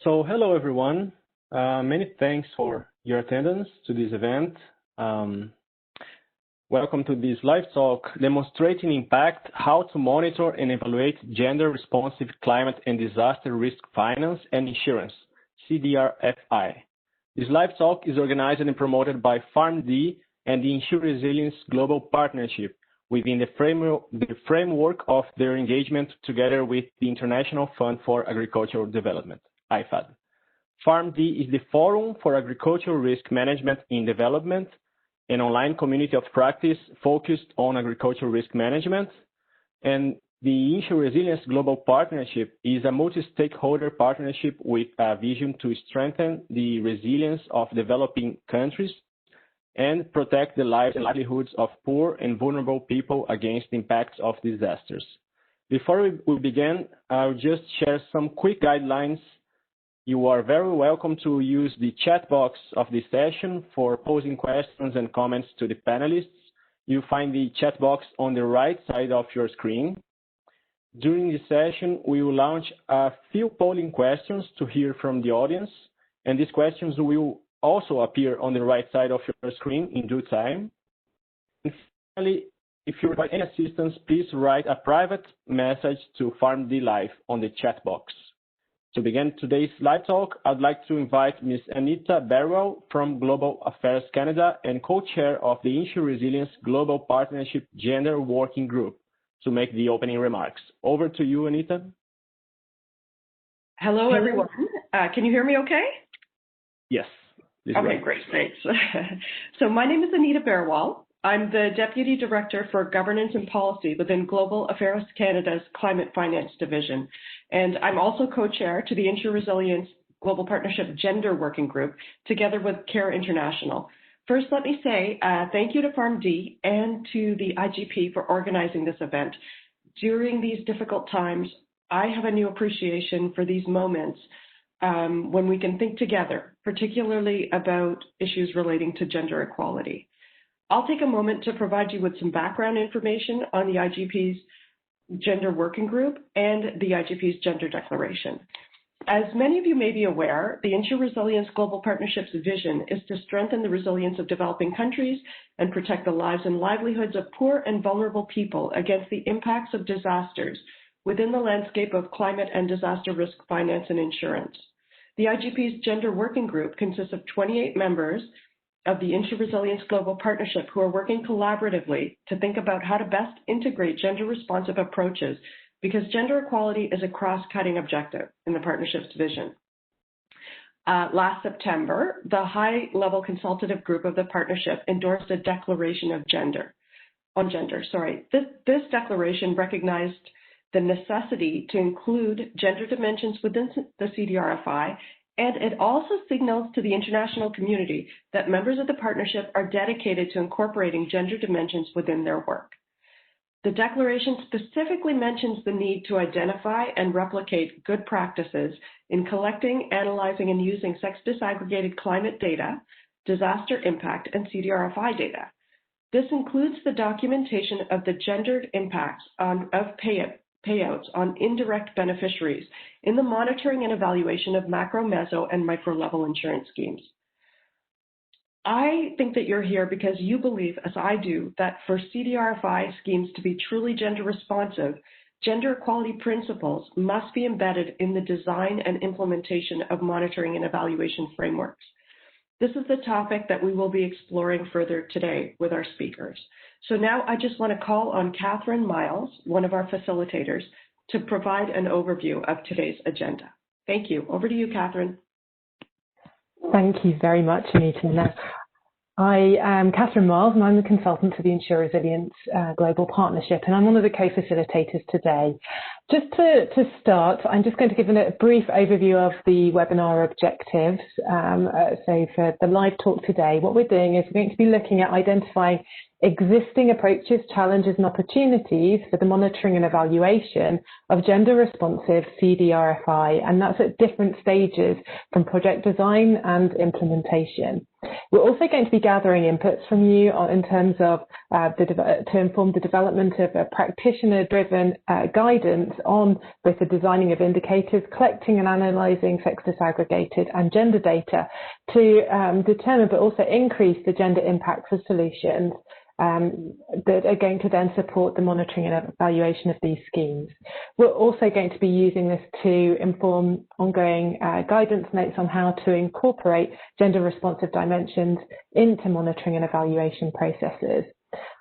So hello everyone. Many thanks for your attendance to this event. Welcome to this live talk demonstrating impact, how to monitor and evaluate gender-responsive climate and disaster risk finance and insurance, CDRFI. This live talk is organized and promoted by PharmD and the InsuResilience Global Partnership within the framework of their engagement together with the International Fund for Agricultural Development, IFAD. PharmD is the Forum for Agricultural Risk Management in Development, an online community of practice focused on agricultural risk management. And the InsuResilience Global Partnership is a multi-stakeholder partnership with a vision to strengthen the resilience of developing countries and protect the lives and livelihoods of poor and vulnerable people against the impacts of disasters. Before we begin, I'll just share some quick guidelines. You are very welcome to use the chat box of this session for posing questions and comments to the panelists. You'll find the chat box on the right side of your screen. During the session, we will launch a few polling questions to hear from the audience, and these questions will also appear on the right side of your screen in due time. And finally, if you require any assistance, please write a private message to PharmD Live on the chat box. To begin today's live talk, I'd like to invite Ms. Anita Berewal from Global Affairs Canada and co-chair of the InsuResilience Global Partnership Gender Working Group to make the opening remarks. Over to you, Anita. Hello, everyone. Can you hear me okay? Yes. Okay, great, thanks. So my name is Anita Berewal. I'm the Deputy Director for Governance and Policy within Global Affairs Canada's Climate Finance Division. And I'm also co-chair to the InsuResilience Global Partnership Gender Working Group, together with CARE International. First, let me say thank you to PharmD and to the IGP for organizing this event. During these difficult times, I have a new appreciation for these moments when we can think together, particularly about issues relating to gender equality. I'll take a moment to provide you with some background information on the IGP's Gender Working Group and the IGP's Gender Declaration. As many of you may be aware, the InsuResilience Global Partnership's vision is to strengthen the resilience of developing countries and protect the lives and livelihoods of poor and vulnerable people against the impacts of disasters within the landscape of climate and disaster risk finance and insurance. The IGP's Gender Working Group consists of 28 members of the InsuResilience Global Partnership who are working collaboratively to think about how to best integrate gender-responsive approaches, because gender equality is a cross-cutting objective in the partnership's vision. Last September, the high-level consultative group of the partnership endorsed a declaration of gender. This declaration recognized the necessity to include gender dimensions within the CDRFI, and it also signals to the international community that members of the partnership are dedicated to incorporating gender dimensions within their work. The declaration specifically mentions the need to identify and replicate good practices in collecting, analyzing, and using sex disaggregated climate data, disaster impact, and CDRFI data. This includes the documentation of the gendered impacts of payouts on indirect beneficiaries in the monitoring and evaluation of macro, meso, and micro-level insurance schemes. I think that you're here because you believe, as I do, that for CDRFI schemes to be truly gender responsive, gender equality principles must be embedded in the design and implementation of monitoring and evaluation frameworks. This is the topic that we will be exploring further today with our speakers. So now I just want to call on Catherine Miles, one of our facilitators, to provide an overview of today's agenda. Thank you. Over to you, Catherine. Thank you very much, Anita. I am Catherine Miles, and I'm the consultant to the InsuResilience Global Partnership, and I'm one of the co-facilitators today. Just to start, I'm just going to give a brief overview of the webinar objectives. So for the live talk today, what we're doing is we're going to be looking at identifying existing approaches, challenges, and opportunities for the monitoring and evaluation of gender-responsive CDRFI, and that's at different stages from project design and implementation. We're also going to be gathering inputs from you in terms of to inform the development of a practitioner-driven guidance on both the designing of indicators, collecting and analysing sex disaggregated and gender data to determine but also increase the gender impacts of solutions that are going to then support the monitoring and evaluation of these schemes. We're also going to be using this to inform ongoing guidance notes on how to incorporate gender responsive dimensions into monitoring and evaluation processes.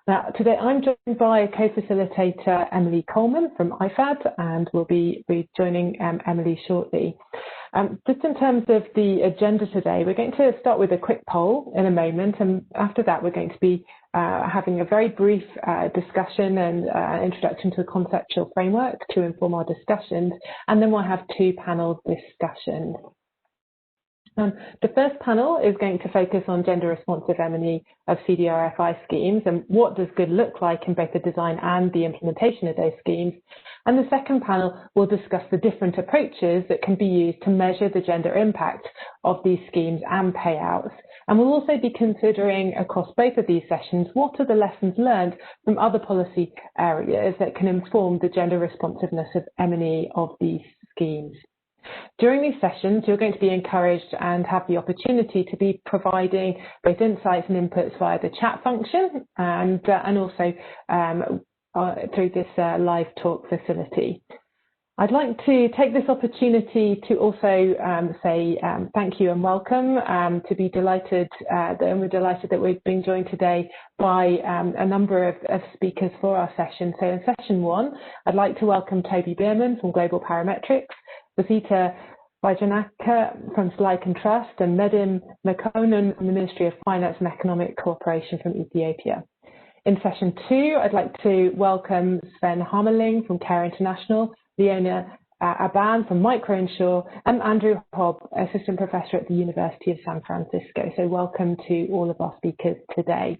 Now, today I'm joined by co-facilitator Emily Coleman from IFAD, and we'll be joining Emily shortly. Just in terms of the agenda today, we're going to start with a quick poll in a moment, and after that we're going to be having a very brief discussion and introduction to the conceptual framework to inform our discussions, and then we'll have two panel discussions. The first panel is going to focus on gender responsive M&E of CDRFI schemes and what does good look like in both the design and the implementation of those schemes. And the second panel will discuss the different approaches that can be used to measure the gender impact of these schemes and payouts. And we'll also be considering across both of these sessions, what are the lessons learned from other policy areas that can inform the gender responsiveness of M&E of these schemes. During these sessions, you're going to be encouraged and have the opportunity to be providing both insights and inputs via the chat function and also through this live talk facility. I'd like to take this opportunity to also say thank you and welcome. We're delighted that we've been joined today by a number of speakers for our session. So in session one, I'd like to welcome Toby Bierman from Global Parametrics, Vasita Vajanaka from Slyke and Trust, and Medim Mekonnen from the Ministry of Finance and Economic Cooperation from Ethiopia. In session two, I'd like to welcome Sven Hamerling from Care International, Leona Aban from Microinsure, and Andrew Hobb, Assistant Professor at the University of San Francisco. So welcome to all of our speakers today.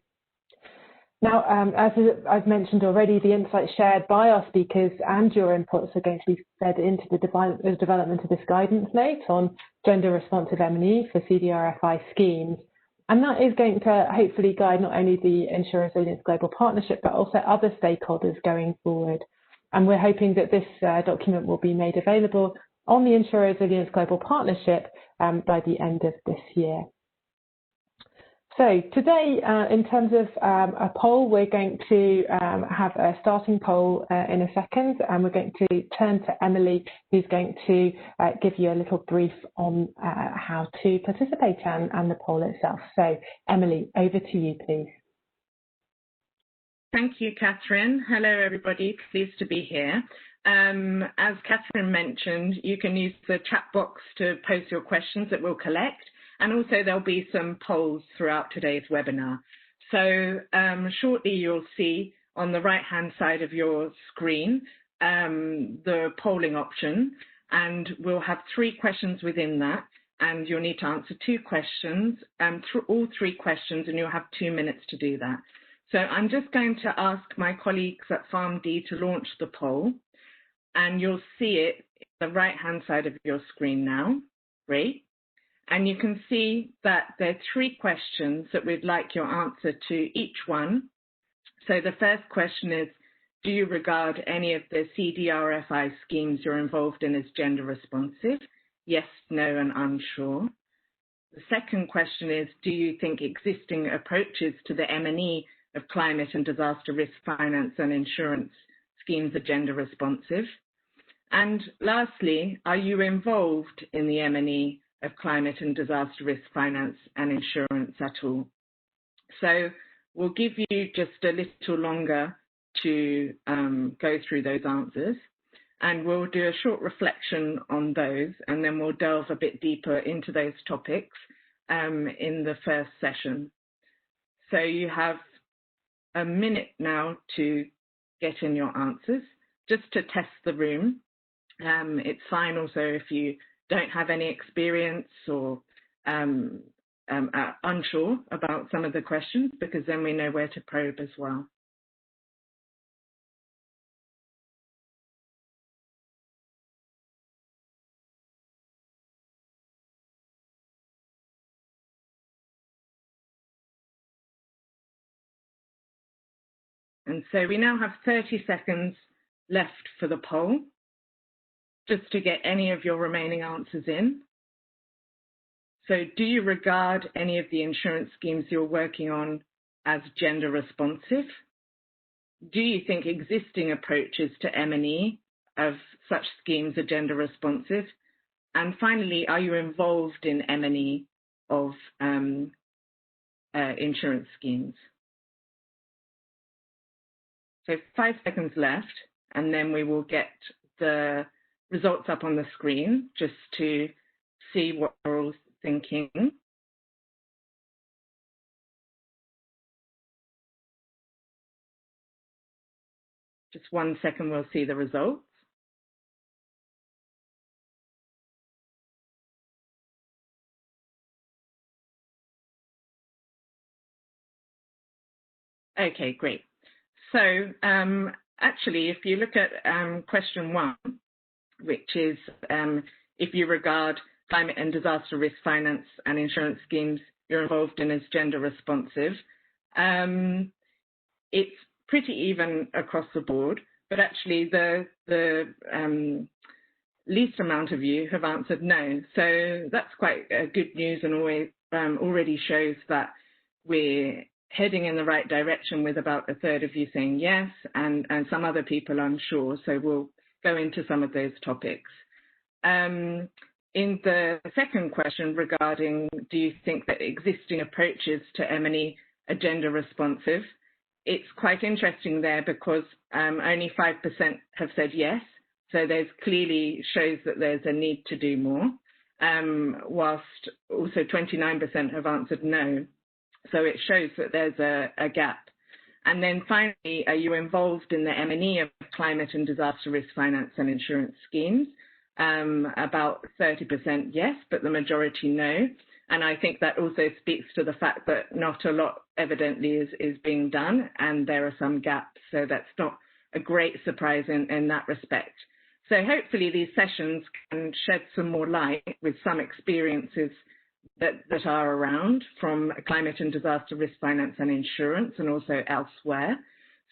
Now, as I've mentioned already, the insights shared by our speakers and your inputs are going to be fed into the development of this guidance note on gender responsive M&E for CDRFI schemes. And that is going to hopefully guide not only the InsuResilience Global Partnership, but also other stakeholders going forward. And we're hoping that this document will be made available on the InsuResilience Global Partnership by the end of this year. So today, in terms of a poll, we're going to have a starting poll in a second, and we're going to turn to Emily, who's going to give you a little brief on how to participate and the poll itself. So Emily, over to you, please. Thank you, Catherine. Hello, everybody. Pleased to be here. As Catherine mentioned, you can use the chat box to post your questions that we'll collect. And also there'll be some polls throughout today's webinar. So shortly you'll see on the right-hand side of your screen the polling option, and we'll have 3 questions within that, and you'll need to answer 2 questions, through all 3 questions, and you'll have 2 minutes to do that. So I'm just going to ask my colleagues at PharmD to launch the poll, and you'll see it on the right-hand side of your screen now. Great. And you can see that there are 3 questions that we'd like your answer to each one. So the first question is, do you regard any of the CDRFI schemes you're involved in as gender responsive? Yes, no, and unsure. The second question is, do you think existing approaches to the M&E of climate and disaster risk finance and insurance schemes are gender responsive? And lastly, are you involved in the M&E of climate and disaster risk finance and insurance at all? So we'll give you just a little longer to go through those answers, and we'll do a short reflection on those, and then we'll delve a bit deeper into those topics in the first session. So you have a minute now to get in your answers, just to test the room. It's fine also if you don't have any experience or are unsure about some of the questions, because then we know where to probe as well. And so we now have 30 seconds left for the poll. just to get any of your remaining answers in. So do you regard any of the insurance schemes you're working on as gender responsive? Do you think existing approaches to M&E of such schemes are gender responsive? And finally, are you involved in M&E of insurance schemes? So 5 seconds left, and then we will get the results up on the screen just to see what we're all thinking. Just 1 second, we'll see the results. Okay, great. So actually, if you look at question 1, which is if you regard climate and disaster risk finance and insurance schemes you're involved in as gender responsive, it's pretty even across the board, but actually the least amount of you have answered no. So that's quite good news, and already shows that we're heading in the right direction with about a third of you saying yes, and some other people unsure. So we'll go into some of those topics. In the second question regarding, do you think that existing approaches to M&E are gender responsive? It's quite interesting there because only 5% have said yes. So there's clearly shows that there's a need to do more, whilst also 29% have answered no. So it shows that there's a gap. And then finally, are you involved in the M&E of climate and disaster risk finance and insurance schemes? About 30% yes, but the majority no. And I think that also speaks to the fact that not a lot evidently is being done, and there are some gaps. So that's not a great surprise in that respect. So hopefully these sessions can shed some more light with some experiences that are around from climate and disaster risk finance and insurance, and also elsewhere.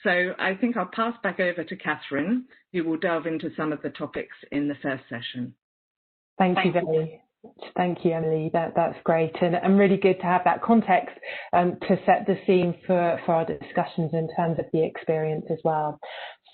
So I think I'll pass back over to Catherine, who will delve into some of the topics in the first session. Thank you very much. Thank you, Emily. That's great, and really good to have that context to set the scene for our discussions in terms of the experience as well.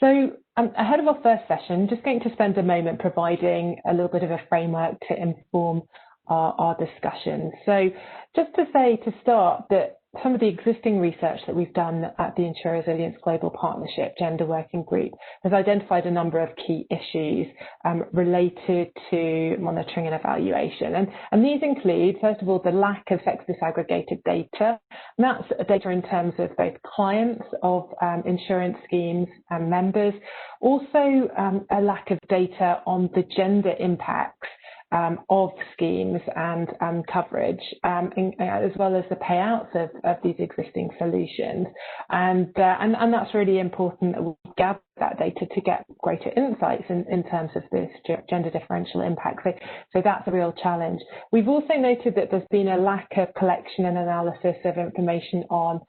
So ahead of our first session, just going to spend a moment providing a little bit of a framework to inform our discussion. So just to say to start that some of the existing research that we've done at the InsuResilience Global Partnership Gender Working Group has identified a number of key issues related to monitoring and evaluation. And these include, first of all, the lack of sex disaggregated data. And that's data in terms of both clients of insurance schemes and members, also a lack of data on the gender impacts of schemes and coverage, as well as the payouts of these existing solutions. And that's really important that we gather that data to get greater insights in terms of this gender differential impact. So that's a real challenge. We've also noted that there's been a lack of collection and analysis of information on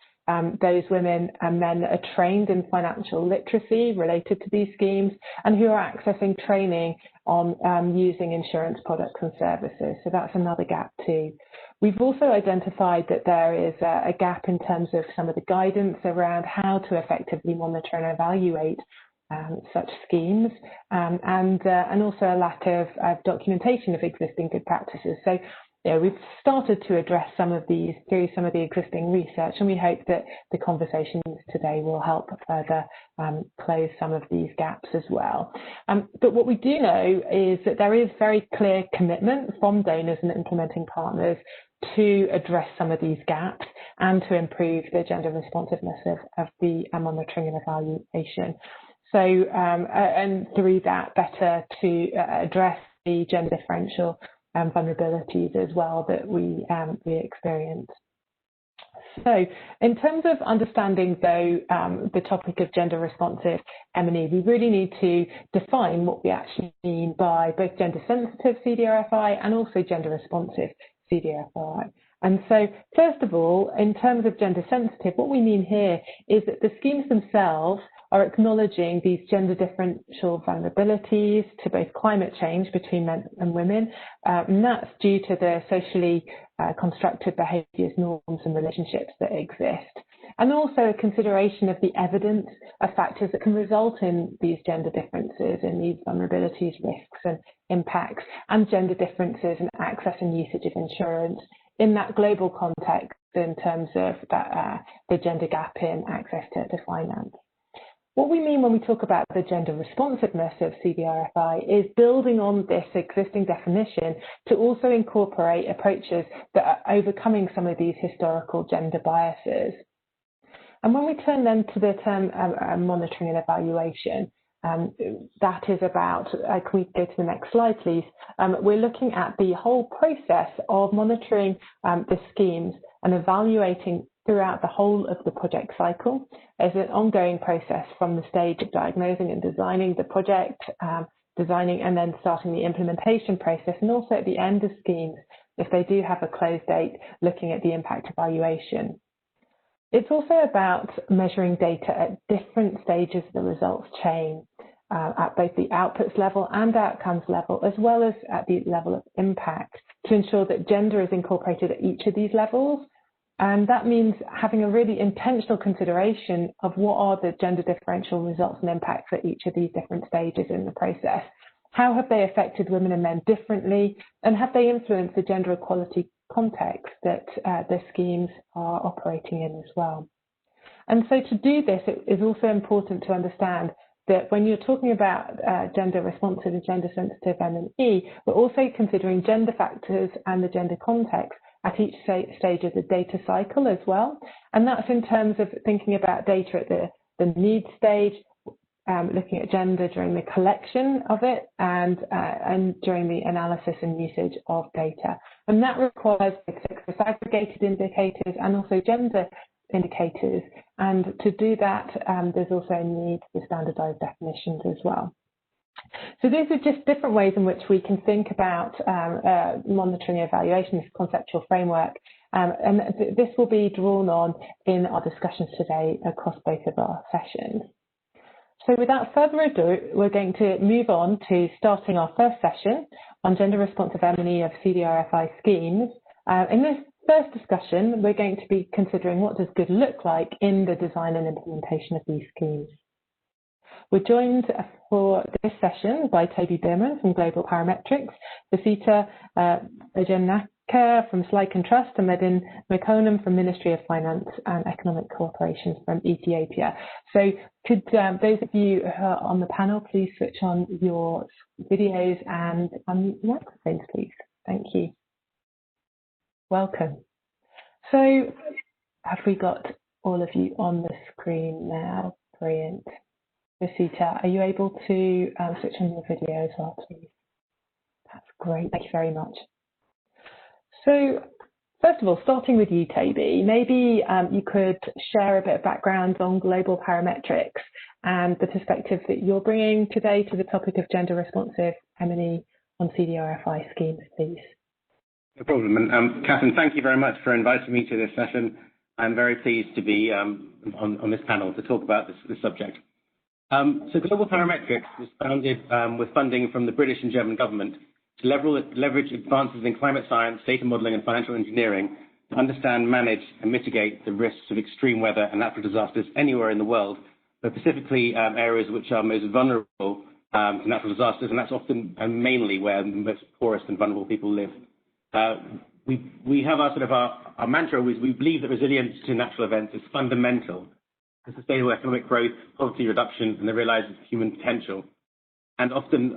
those women and men that are trained in financial literacy related to these schemes and who are accessing training on using insurance products and services. So that's another gap too. We've also identified that there is a gap in terms of some of the guidance around how to effectively monitor and evaluate such schemes, and also a lack of documentation of existing good practices. So we've started to address some of these through some of the existing research, and we hope that the conversations today will help further close some of these gaps as well. But what we do know is that there is very clear commitment from donors and implementing partners to address some of these gaps and to improve the gender responsiveness of the monitoring and evaluation. So, and through that, better to address the gender differential vulnerabilities as well that we experience. So in terms of understanding, though, the topic of gender responsive M&E, we really need to define what we actually mean by both gender sensitive CDRFI and also gender responsive CDRFI. And so, first of all, in terms of gender sensitive, what we mean here is that the schemes themselves are acknowledging these gender differential vulnerabilities to both climate change between men and women, and that's due to the socially constructed behaviours, norms and relationships that exist. And also a consideration of the evidence of factors that can result in these gender differences in these vulnerabilities, risks and impacts, and gender differences in access and usage of insurance in that global context in terms of that, the gender gap in access to finance. What we mean when we talk about the gender responsiveness of CDRFI is building on this existing definition to also incorporate approaches that are overcoming some of these historical gender biases. And when we turn then to the term monitoring and evaluation, that is about, can we go to the next slide, please? We're looking at the whole process of monitoring the schemes and evaluating throughout the whole of the project cycle as an ongoing process from the stage of diagnosing and designing the project, designing and then starting the implementation process, and also at the end of schemes, if they do have a close date, looking at the impact evaluation. It's also about measuring data at different stages of the results chain, at both the outputs level and outcomes level, as well as at the level of impact, to ensure that gender is incorporated at each of these levels. And that means having a really intentional consideration of what are the gender differential results and impacts at each of these different stages in the process. How have they affected women and men differently, and have they influenced the gender equality context that the schemes are operating in as well? And so to do this, it is also important to understand that when you're talking about gender responsive and gender sensitive M&E, we're also considering gender factors and the gender context at each stage of the data cycle as well. And that's in terms of thinking about data at the need stage, looking at gender during the collection of it and during the analysis and usage of data. And that requires disaggregated indicators and also gender indicators. And to do that, there's also a need for standardized definitions as well. So these are just different ways in which we can think about monitoring and evaluation, this conceptual framework. And this will be drawn on in our discussions today across both of our sessions. So without further ado, we're going to move on to starting our first session on gender responsive M&E of CDRFI schemes. In this first discussion, we're going to be considering what does good look like in the design and implementation of these schemes. We're joined for this session by Toby Bierman from Global Parametrics, Vasita Ojanaka from Slyke & Trust, and Medin Mekonnen from Ministry of Finance and Economic Cooperation from Ethiopia. So could those of you who are on the panel please switch on your videos and unmute the microphones, please? Thank you. Welcome. So have we got all of you on the screen now? Brilliant. Vasita, are you able to switch on your video as well, please? That's great. Thank you very much. So, first of all, starting with you, Toby, maybe you could share a bit of background on Global Parametrics and the perspective that you're bringing today to the topic of gender responsive M&E on CDRFI schemes, please. No problem. And Catherine, thank you very much for inviting me to this session. I'm very pleased to be on this panel to talk about this subject. So Global Parametrics was founded with funding from the British and German government to leverage advances in climate science, data modeling and financial engineering to understand, manage and mitigate the risks of extreme weather and natural disasters anywhere in the world, but specifically areas which are most vulnerable to natural disasters, and that's often and mainly where the most poorest and vulnerable people live. We have our mantra is we believe that resilience to natural events is fundamental to sustainable economic growth, poverty reduction, and the realization of human potential. And often,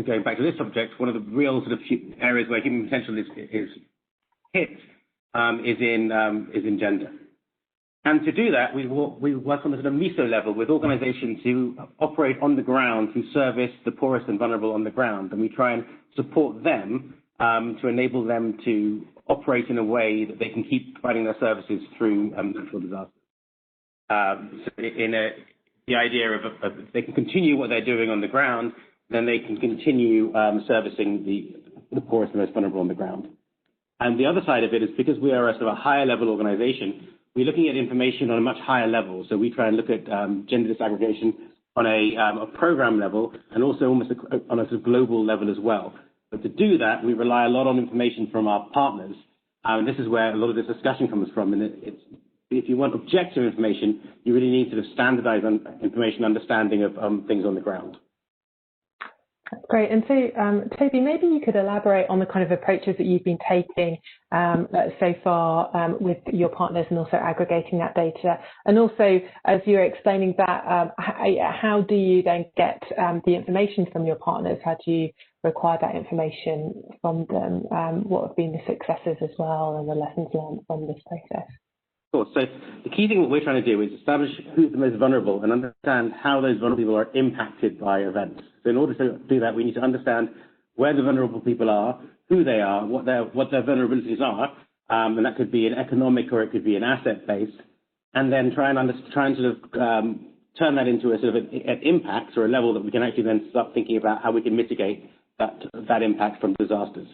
going back to this subject, one of the real areas where human potential is hit is in gender. And to do that, we work on the meso level with organizations who operate on the ground, who service the poorest and vulnerable on the ground, and we try and support them to enable them to operate in a way that they can keep providing their services through natural disasters. The idea of they can continue what they're doing on the ground, then they can continue servicing the poorest and most vulnerable on the ground. And the other side of it is because we are a higher level organization, we're looking at information on a much higher level. So we try and look at gender disaggregation on a program level and also almost on a sort of global level as well. But to do that, we rely a lot on information from our partners. And this is where a lot of this discussion comes from. And if you want objective information, you really need sort of standardized information understanding of things on the ground. Great. And so, Toby, maybe you could elaborate on the kind of approaches that you've been taking so far with your partners and also aggregating that data. And also, as you're explaining that, how do you then get the information from your partners? How do you require that information from them? What have been the successes as well and the lessons learned from this process? Of course. So the key thing that we're trying to do is establish who's the most vulnerable and understand how those vulnerable people are impacted by events. So in order to do that, we need to understand where the vulnerable people are, who they are, what their vulnerabilities are, and that could be an economic or it could be an asset-based, and then try and sort of turn that into a sort of an impact or a level that we can actually then start thinking about how we can mitigate that impact from disasters.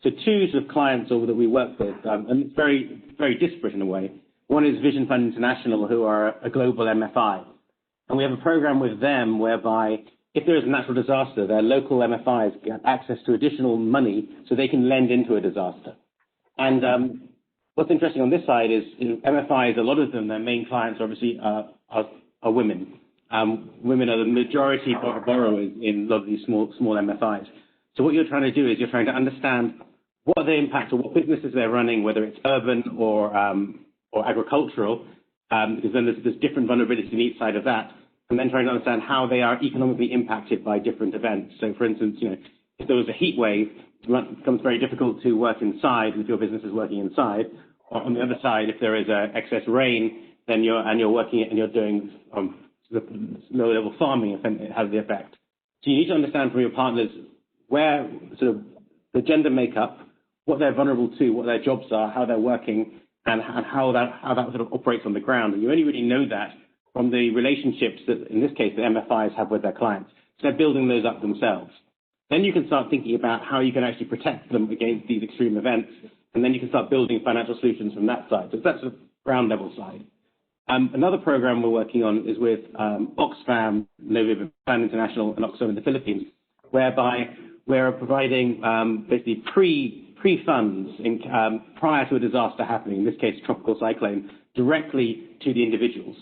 So two sort of clients that we work with, and it's very, very disparate in a way. One is Vision Fund International, who are a global MFI. And we have a program with them whereby if there is a natural disaster, their local MFIs get access to additional money so they can lend into a disaster. And what's interesting on this side is MFIs, a lot of them, their main clients obviously are women. Women are the majority borrowers in a lot of these small MFIs. So what you're trying to do is you're trying to understand what are the impacts or what businesses they're running, whether it's urban or agricultural, because then there's different vulnerabilities in each side of that, and then trying to understand how they are economically impacted by different events. So, for instance, if there was a heat wave, it becomes very difficult to work inside if your business is working inside. Or on the other side, if there is excess rain, then you're working and you're doing sort of low-level farming, it has the effect. So you need to understand from your partners where sort of the gender makeup, what they're vulnerable to, what their jobs are, how they're working, and how that sort of operates on the ground. And you only really know that from the relationships that, in this case, the MFIs have with their clients. So they're building those up themselves. Then you can start thinking about how you can actually protect them against these extreme events, and then you can start building financial solutions from that side. So that's the ground level side. Another program we're working on is with Oxfam, Vision Fund International, and Oxfam in the Philippines, whereby we're providing basically pre-funds prior to a disaster happening, in this case, a tropical cyclone, directly to the individuals.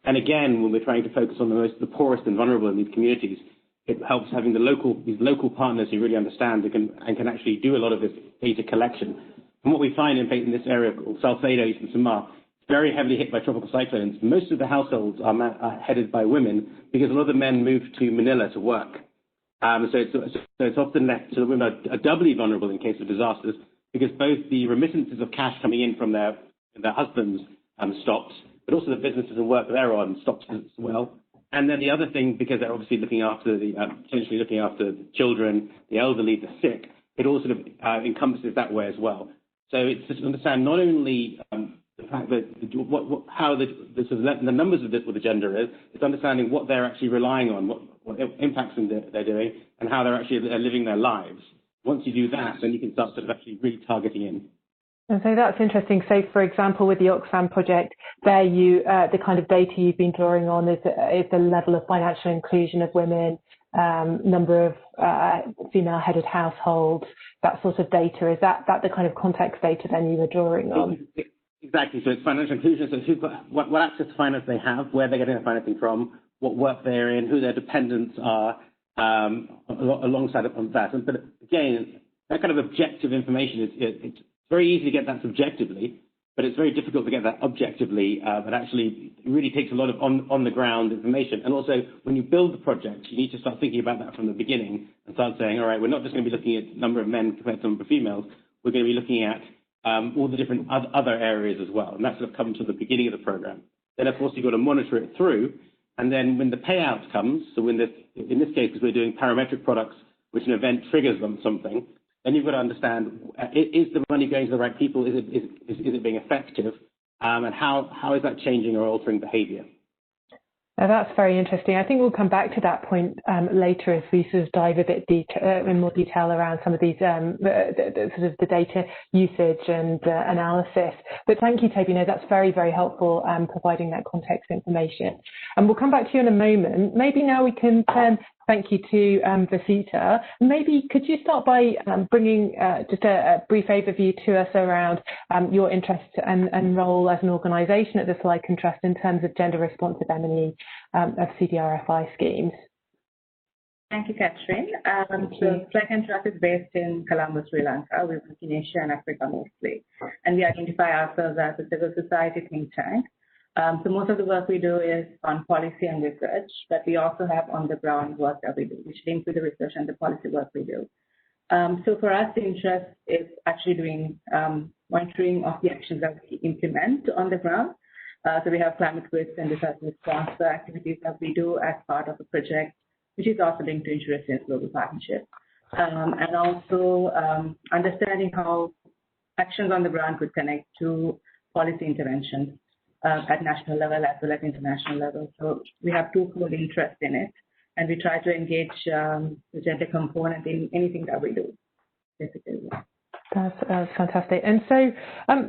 And again, when we're trying to focus on the poorest and vulnerable in these communities, it helps having these local partners who really understand and can actually do a lot of this data collection. And what we find in this area called Salcedo, Eastern Samar, very heavily hit by tropical cyclones. Most of the households are headed by women because a lot of the men move to Manila to work. So it's often left so the women are doubly vulnerable in case of disasters because both the remittances of cash coming in from their husbands stops, but also the businesses and work they're on stops as well. And then the other thing, because they're obviously looking after potentially looking after the children, the elderly, the sick, it all sort of encompasses that way as well. So it's to understand not only the fact that how the numbers of this with the gender is, it's understanding what they're actually relying on, what impacts they're doing, and how they're actually living their lives. Once you do that, then you can start sort of actually really targeting in. And so that's interesting. So, for example, with the Oxfam project, there the kind of data you've been drawing on is the level of financial inclusion of women, number of female-headed households, that sort of data. Is that the kind of context data then you were drawing on? Exactly. So it's financial inclusion. So what access to finance they have, where they're getting their financing from, what work they're in, who their dependents are, alongside of that. But again, that kind of objective information it's very easy to get that subjectively, but it's very difficult to get that objectively. But actually, it really takes a lot of on-the-ground information. And also, when you build the project, you need to start thinking about that from the beginning and start saying, all right, we're not just going to be looking at number of men compared to number of females. We're going to be looking at all the different other areas as well. And that sort of comes to the beginning of the program. Then, of course, you've got to monitor it through. And then when the payout comes, so in this case, because we're doing parametric products, which an event triggers something, then you've got to understand, is the money going to the right people? Is it being effective? And how is that changing or altering behavior? That's very interesting. I think we'll come back to that point later as we sort of dive a bit in more detail around some of these sort of the data usage and analysis. But thank you, Toby. No, that's very, very helpful providing that context information. And we'll come back to you in a moment. Maybe now we can turn. Thank you to Vasita. Maybe could you start by bringing just a brief overview to us around your interest and role as an organisation at the Sly Trust in terms of gender responsive M&E of CDRFI schemes? Thank you, Catherine. So Sly Trust is based in Colombo, Sri Lanka. We work in Asia and Africa mostly. And we identify ourselves as a civil society think tank. So most of the work we do is on policy and research, but we also have on-the-ground work that we do, which links with the research and the policy work we do. So for us, the interest is actually doing monitoring of the actions that we implement on the ground. So we have climate risk and disaster response activities that we do as part of a project, which is also linked to InsuResilience Global Partnership. And also understanding how actions on the ground could connect to policy interventions at national level as well as international level. So we have twofold interest in it, and we try to engage the gender component in anything that we do, basically. That's fantastic. And so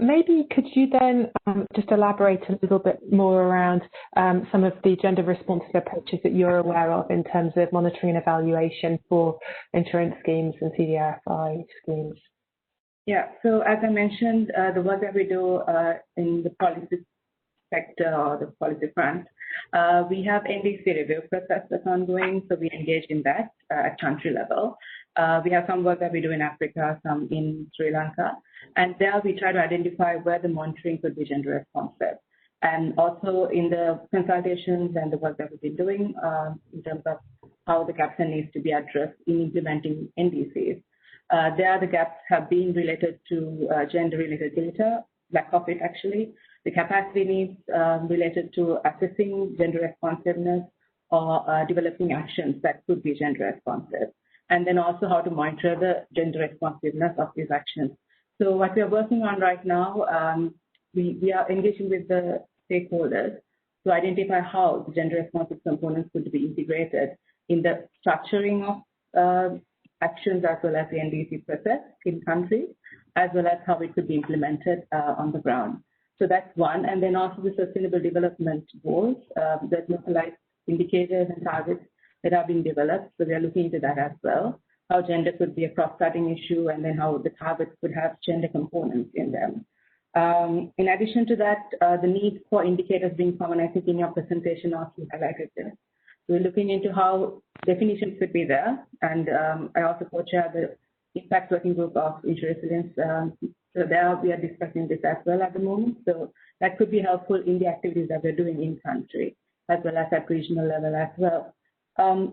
maybe could you then just elaborate a little bit more around some of the gender responsive approaches that you're aware of in terms of monitoring and evaluation for insurance schemes and CDRFI schemes? Yeah, so as I mentioned, the work that we do in the policy sector or the policy front, we have NDC review process that's ongoing, so we engage in that at country level. We have some work that we do in Africa, some in Sri Lanka, and there we try to identify where the monitoring could be gender responsive. And also in the consultations and the work that we've been doing in terms of how the gaps needs to be addressed in implementing NDCs. There the gaps have been related to gender-related data, lack of it actually, the capacity needs related to assessing gender responsiveness or developing actions that could be gender responsive. And then also how to monitor the gender responsiveness of these actions. So what we are working on right now, we are engaging with the stakeholders to identify how the gender responsive components could be integrated in the structuring of actions as well as the NDC process in countries, as well as how it could be implemented on the ground. So that's one. And then also the sustainable development goals, there's localized indicators and targets that are being developed. So we are looking into that as well, how gender could be a cross-cutting issue, and then how the targets could have gender components in them. In addition to that, the need for indicators being common, I think in your presentation also highlighted this. So we're looking into how definitions could be there. And I also co-chair the Impact Working Group of InsuResilience. So there we are discussing this as well at the moment. So that could be helpful in the activities that we're doing in country, as well as at regional level as well.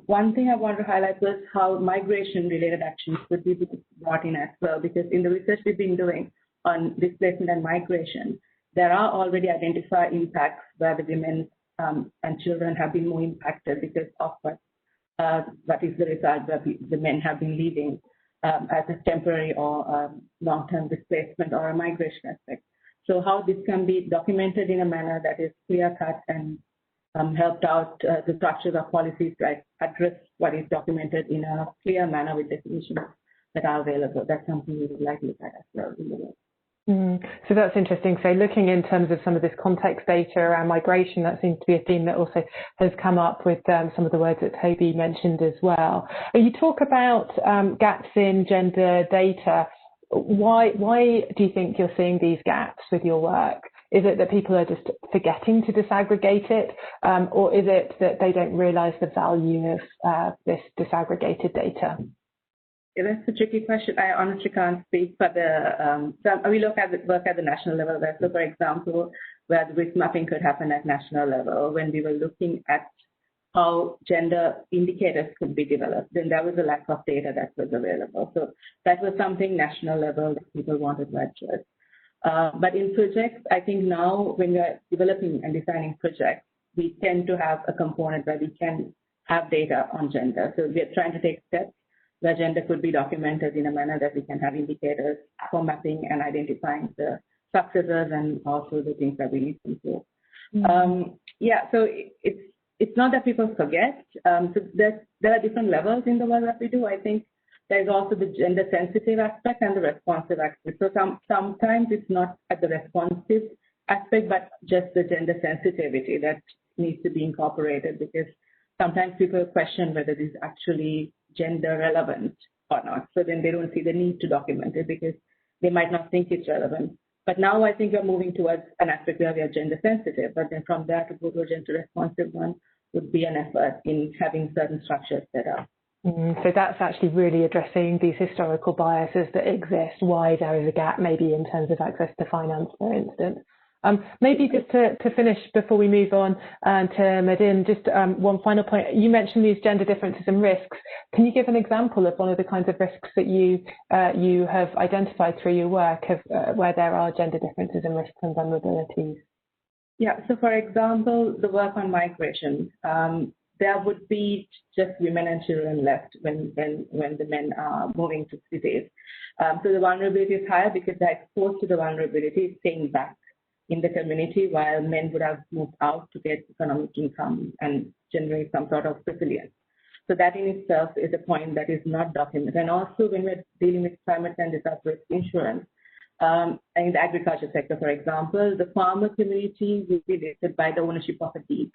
One thing I want to highlight was how migration-related actions could be brought in as well, because in the research we've been doing on displacement and migration, there are already identified impacts where the women and children have been more impacted because of what is the result that the men have been leaving as a temporary or long-term displacement or a migration aspect. So how this can be documented in a manner that is clear-cut and helped out the structures of policies to address what is documented in a clear manner with definitions that are available. That's something we would like to look at as well in the work. So that's interesting. So looking in terms of some of this context data around migration, that seems to be a theme that also has come up with some of the words that Toby mentioned as well. You talk about gaps in gender data. Why do you think you're seeing these gaps with your work? Is it that people are just forgetting to disaggregate it, or is it that they don't realise the value of this disaggregated data? Yeah, that's a tricky question. I honestly can't speak for the. So we look at the work at the national level. So, for example, where the risk mapping could happen at national level, when we were looking at how gender indicators could be developed, then there was a lack of data that was available. So that was something national level that people wanted to address. But in projects, I think now when we're developing and designing projects, we tend to have a component where we can have data on gender. So we're trying to take steps where gender could be documented in a manner that we can have indicators for mapping and identifying the successes and also the things that we need to improve. Yeah, so it's it's not that people forget. So there are different levels in the work that we do. I think there's also the gender sensitive aspect and the responsive aspect. So sometimes it's not at the responsive aspect, but just the gender sensitivity that needs to be incorporated, because sometimes people question whether it is actually gender relevant or not. So then they don't see the need to document it because they might not think it's relevant. But now I think we're moving towards an aspect where we are gender sensitive, but then from there to go to a gender responsive one would be an effort in having certain structures set up. So that's actually really addressing these historical biases that exist, why there is a gap maybe in terms of access to finance, for instance. Maybe just to finish before we move on to Medin, just one final point. You mentioned these gender differences and risks. Can you give an example of one of the kinds of risks that you have identified through your work where there are gender differences and risks and vulnerabilities? Yeah, so for example, the work on migration, there would be just women and children left when the men are moving to cities. So the vulnerability is higher because they're exposed to the vulnerability, staying back in the community, while men would have moved out to get economic income and generate some sort of resilience. So that in itself is a point that is not documented. And also when we're dealing with climate and disaster risk insurance, in the agriculture sector, for example, the farmer community will be listed by the ownership of a deed.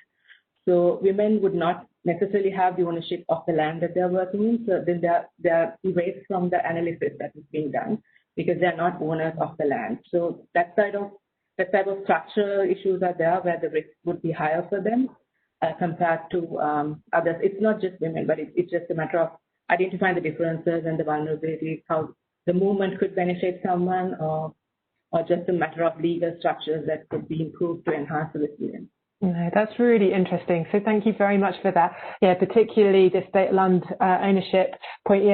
So women would not necessarily have the ownership of the land that they're working in. So then they're erased from the analysis that is being done because they're not owners of the land. So that type of structural issues are there where the risk would be higher for them compared to others. It's not just women, but it's just a matter of identifying the differences and the vulnerabilities, how the movement could benefit someone, or just a matter of legal structures that could be improved to enhance the resilience. No, that's really interesting. So thank you very much for that. Yeah, particularly the state land ownership point.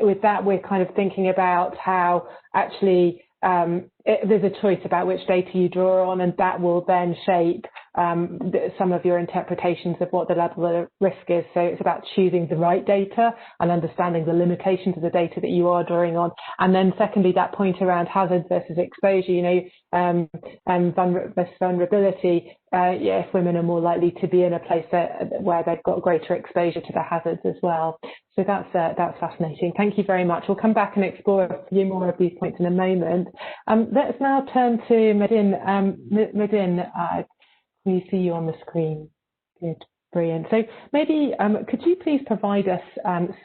With that, we're kind of thinking about how actually there's a choice about which data you draw on, and that will then shape some of your interpretations of what the level of risk is. So it's about choosing the right data and understanding the limitations of the data that you are drawing on. And then secondly, that point around hazard versus exposure, and vulnerability, if women are more likely to be in a place where they've got greater exposure to the hazards as well. So that's fascinating. Thank you very much. We'll come back and explore a few more of these points in a moment. Let's now turn to Medin. Medin, can you see you on the screen? Good, brilliant. So maybe could you please provide us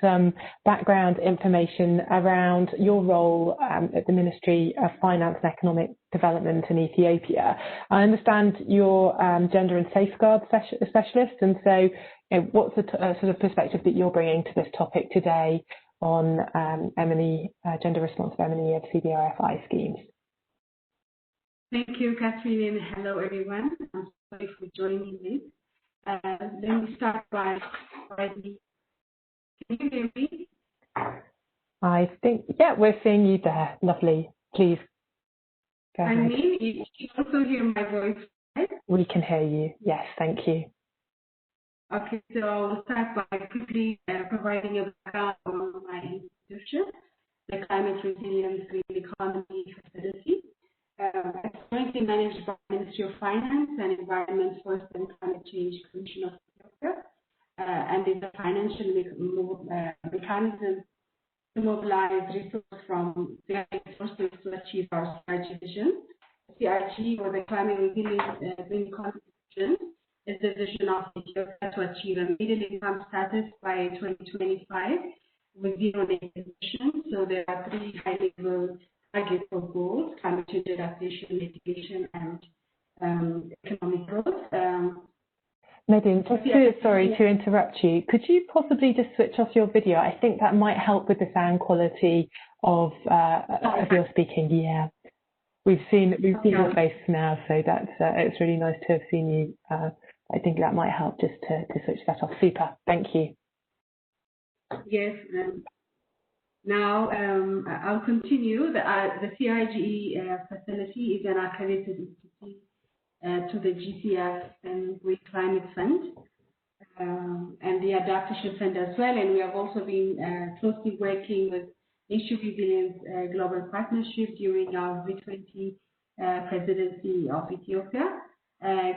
some background information around your role at the Ministry of Finance and Economic Development in Ethiopia? I understand you're gender and safeguard specialist, and so what's the sort of perspective that you're bringing to this topic today on M&E, gender responsive M&E of CDRFI schemes? Thank you, Catherine, and hello, everyone. I'm sorry for joining me. Let me start by can you hear me? I think, yeah, we're seeing you there. Lovely. Please go ahead. I mean, you can also hear my voice, right? We can hear you. Yes, thank you. Okay, so I'll start by quickly providing a background on my institution, the Climate Resilience Green Economy Facility. It's jointly managed by the Ministry of Finance and Environment, Forest and Climate Change Commission of Ethiopia, and is a financial mechanism to mobilize resources from resources to achieve our CIG vision. CIG, or the Climate Resilience Green Economy Vision, is the vision of Ethiopia to achieve a middle income status by 2025 with zero net emissions. So there are three high-level targets for goals: climate change adaptation, mitigation, and economic growth. Medin, sorry to interrupt you. Could you possibly just switch off your video? I think that might help with the sound quality of your speaking. Yeah, we've seen your face now, so that's it's really nice to have seen you. I think that might help just to switch that off. Super, thank you. Yes. Now, I'll continue. The CIGE facility is an accredited institute to the GCF and Green Climate Fund and the Adaptation Fund as well. And we have also been closely working with InsuResilience Global Partnership during our V20 presidency of Ethiopia.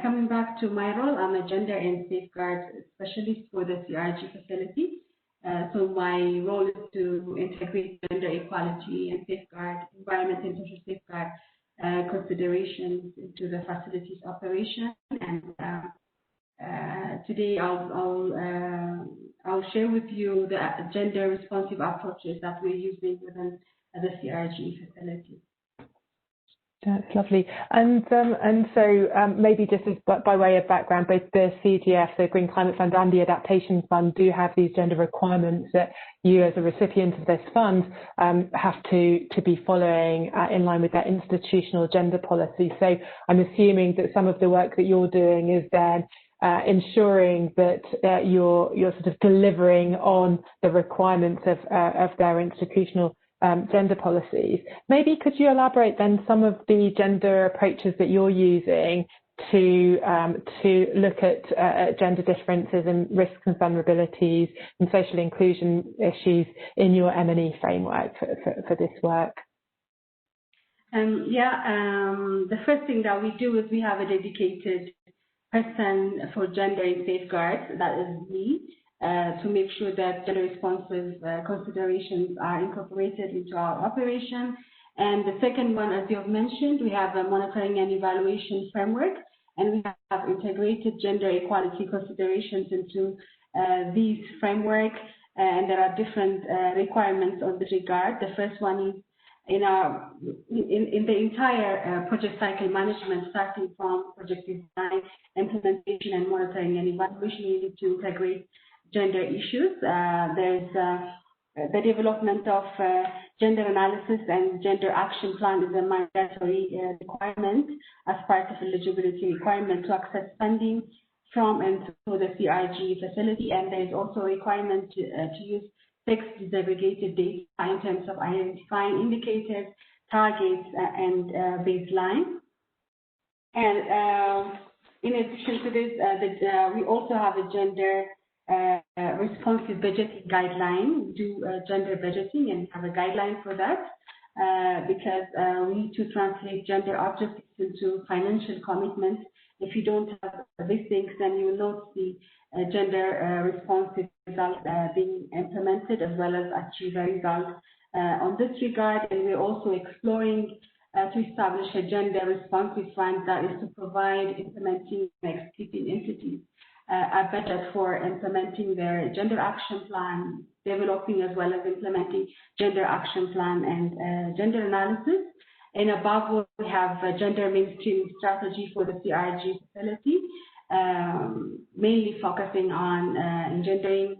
Coming back to my role, I'm a gender and safeguard specialist for the CRG facility. So my role is to integrate gender equality and safeguard, environment and social safeguard considerations into the facility's operation. And today I'll share with you the gender responsive approaches that we're using within the CRG facility. That's lovely. And so maybe just as by way of background, both the CGF, the Green Climate Fund, and the Adaptation Fund do have these gender requirements that you as a recipient of this fund have to be following in line with their institutional gender policy. So I'm assuming that some of the work that you're doing is then ensuring that you're sort of delivering on the requirements of their institutional gender policies. Maybe could you elaborate then some of the gender approaches that you're using to look at gender differences and risks and vulnerabilities and social inclusion issues in your M&E framework for this work? The first thing that we do is we have a dedicated person for gender and safeguards, that is me, to make sure that gender responsive considerations are incorporated into our operation. And the second one, as you have mentioned, we have a monitoring and evaluation framework, and we have integrated gender equality considerations into these framework, and there are different requirements on this regard. The first one is in the entire project cycle management, starting from project design, implementation, and monitoring and evaluation, you need to integrate gender issues. There's the development of gender analysis and gender action plan is a mandatory requirement as part of eligibility requirement to access funding from and through the CRG facility. And there's also a requirement to use text disaggregated data in terms of identifying indicators, targets, and baseline. And in addition to this, we also have a gender responsive budgeting guideline. We do gender budgeting and have a guideline for that because we need to translate gender objectives into financial commitments. If you don't have these things, then you will not see gender responsive results being implemented as well as achieve a result on this regard. And we're also exploring to establish a gender responsive fund that is to provide implementing and executing entities a budget for implementing their gender action plan, developing as well as implementing gender action plan and gender analysis. And above all, we have a gender mainstream strategy for the CRG facility, mainly focusing on engendering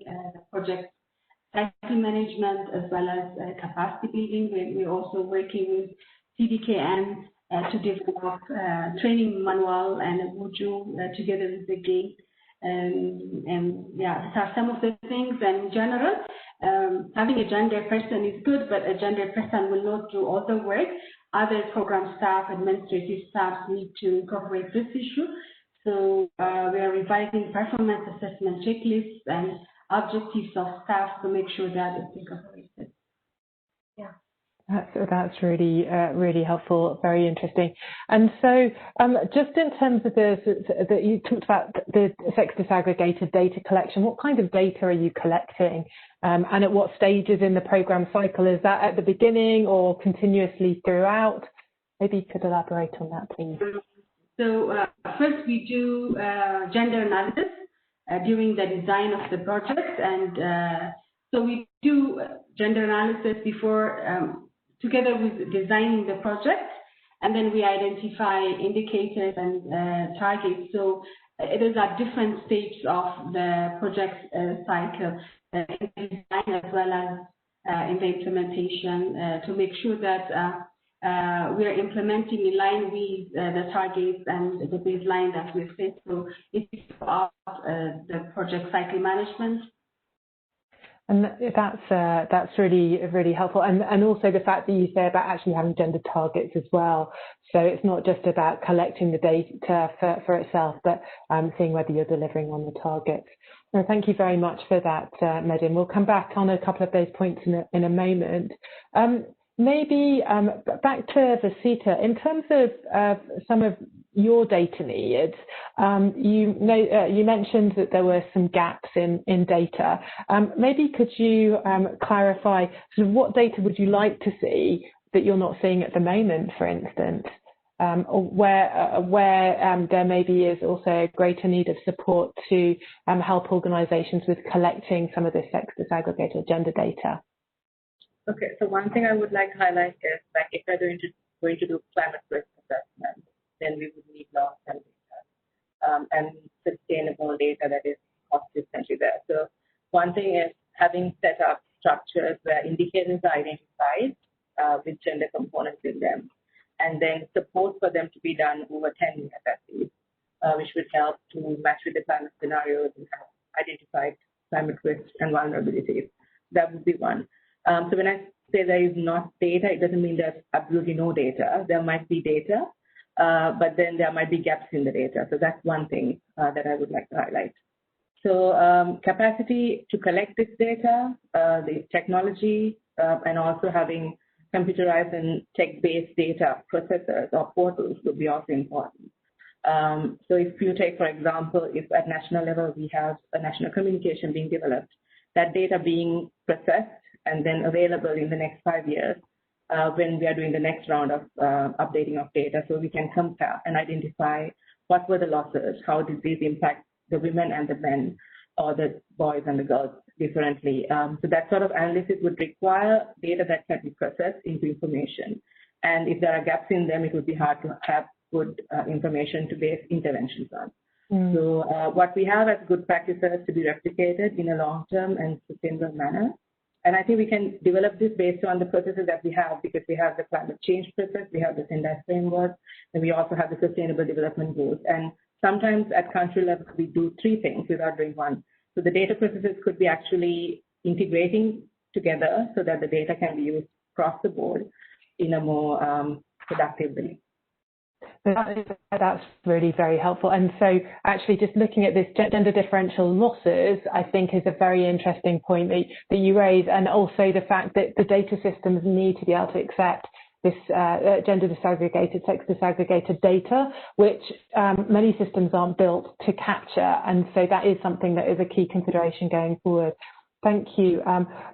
project cycle management as well as capacity building. We're also working with CDKN to develop training manual and a module together with the GATE. And yeah, these are some of the things. And in general, having a gender person is good, but a gender person will not do all the work. Other program staff, administrative staff need to incorporate this issue. So we are revising performance assessment checklists and objectives of staff to make sure that it's incorporated. Yeah. That's really really helpful, very interesting. And so just in terms of you talked about the sex disaggregated data collection, what kind of data are you collecting and at what stages in the program cycle? Is that at the beginning or continuously throughout? Maybe you could elaborate on that, please. So first we do gender analysis during the design of the project, and so we do gender analysis before together with designing the project, and then we identify indicators and targets. So it is at different stages of the project cycle, in the design as well as in the implementation, to make sure that we are implementing in line with the targets and the baseline that we've set. So it's about the project cycle management. And that's really really helpful, and also the fact that you say about actually having gender targets as well. So it's not just about collecting the data for itself, but seeing whether you're delivering on the targets. So thank you very much for that, Medin. We'll come back on a couple of those points in a moment. maybe back to Vasita, in terms of some of your data needs, you mentioned that there were some gaps in data. Maybe could you clarify sort of what data would you like to see that you're not seeing at the moment, for instance, or where there maybe is also a greater need of support to help organisations with collecting some of this sex disaggregated gender data? Okay, so one thing I would like to highlight is that if we're going to do climate risk assessment, then we would need long-term data and sustainable data that is consistently there. So one thing is having set up structures where indicators are identified with gender components in them, and then support for them to be done over 10 years at least, which would help to match with the climate scenarios and have identified climate risks and vulnerabilities. That would be one. So when I say there is not data, it doesn't mean there's absolutely no data. There might be data, but then there might be gaps in the data. So that's one thing that I would like to highlight. So capacity to collect this data, the technology, and also having computerized and tech-based data processors or portals would be also important. So if you take, for example, if at national level we have a national communication being developed, that data being processed and then available in the next 5 years when we are doing the next round of updating of data, so we can compare and identify what were the losses, how did these impact the women and the men, or the boys and the girls differently. So that sort of analysis would require data that can be processed into information. And if there are gaps in them, it would be hard to have good information to base interventions on. So what we have as good practices to be replicated in a long-term and sustainable manner. And I think we can develop this based on the processes that we have, because we have the climate change process, we have the Sendai framework, and we also have the sustainable development goals. And sometimes at country level, we do 3 things without doing one. So the data processes could be actually integrating together so that the data can be used across the board in a more productive way. That's really very helpful. And so actually just looking at this gender differential losses, I think is a very interesting point that you raise, and also the fact that the data systems need to be able to accept this gender disaggregated, sex disaggregated data, which many systems aren't built to capture. And so that is something that is a key consideration going forward. Thank you.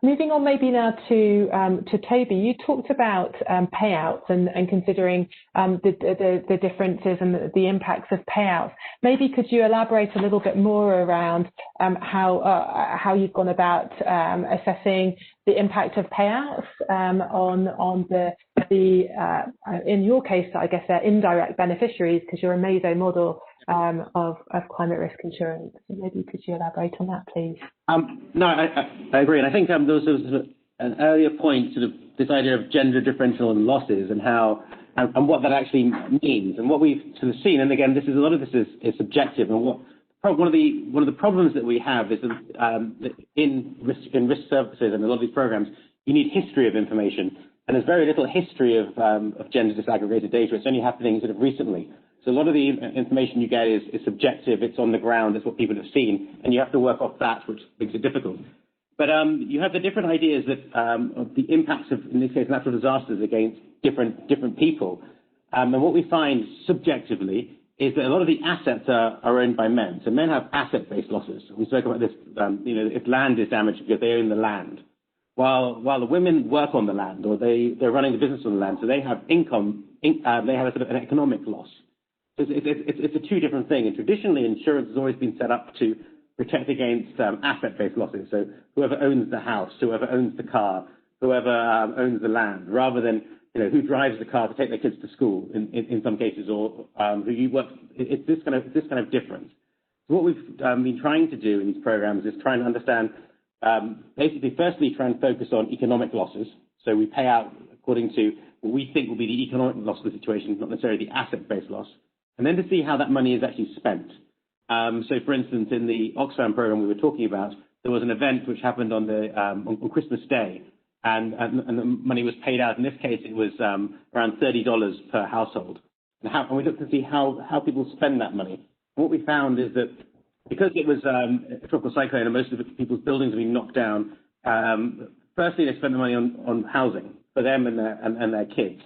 Moving on maybe now to Toby, you talked about payouts and considering the differences and the impacts of payouts. Maybe could you elaborate a little bit more around how you've gone about assessing the impact of payouts on the in your case, I guess they're indirect beneficiaries because you're a meso model of climate risk insurance. So maybe could you elaborate on that, please? No, I agree. And I think there was an earlier point, sort of this idea of gender differential losses and how and what that actually means. And what we've sort of seen, and again, a lot of this is subjective. And one of the problems that we have is that in risk services and a lot of these programs, you need history of information. And there's very little history of gender disaggregated data. It's only happening sort of recently. So a lot of the information you get is subjective. It's on the ground. It's what people have seen. And you have to work off that, which makes it difficult. But you have the different ideas that of the impacts of, in this case, natural disasters against different people. And what we find subjectively is that a lot of the assets are owned by men. So men have asset-based losses. We spoke about this, if land is damaged because they own the land. While the women work on the land, or they're running the business on the land, so they have income, they have a sort of an economic loss. So it's a 2 different thing. And traditionally, insurance has always been set up to protect against asset-based losses. So whoever owns the house, whoever owns the car, whoever owns the land, rather than who drives the car to take their kids to school in some cases, or who you work. It's this kind of difference. So what we've been trying to do in these programs is try and understand. Basically, firstly, try and focus on economic losses. So we pay out according to what we think will be the economic loss of the situation, not necessarily the asset-based loss. And then to see how that money is actually spent. So, for instance, in the Oxfam program we were talking about, there was an event which happened on Christmas Day, and the money was paid out. In this case, it was around $30 per household. And we looked to see how people spend that money. And what we found is that because it was a tropical cyclone and most of the people's buildings have been knocked down, firstly, they spent the money on housing. for them and their kids.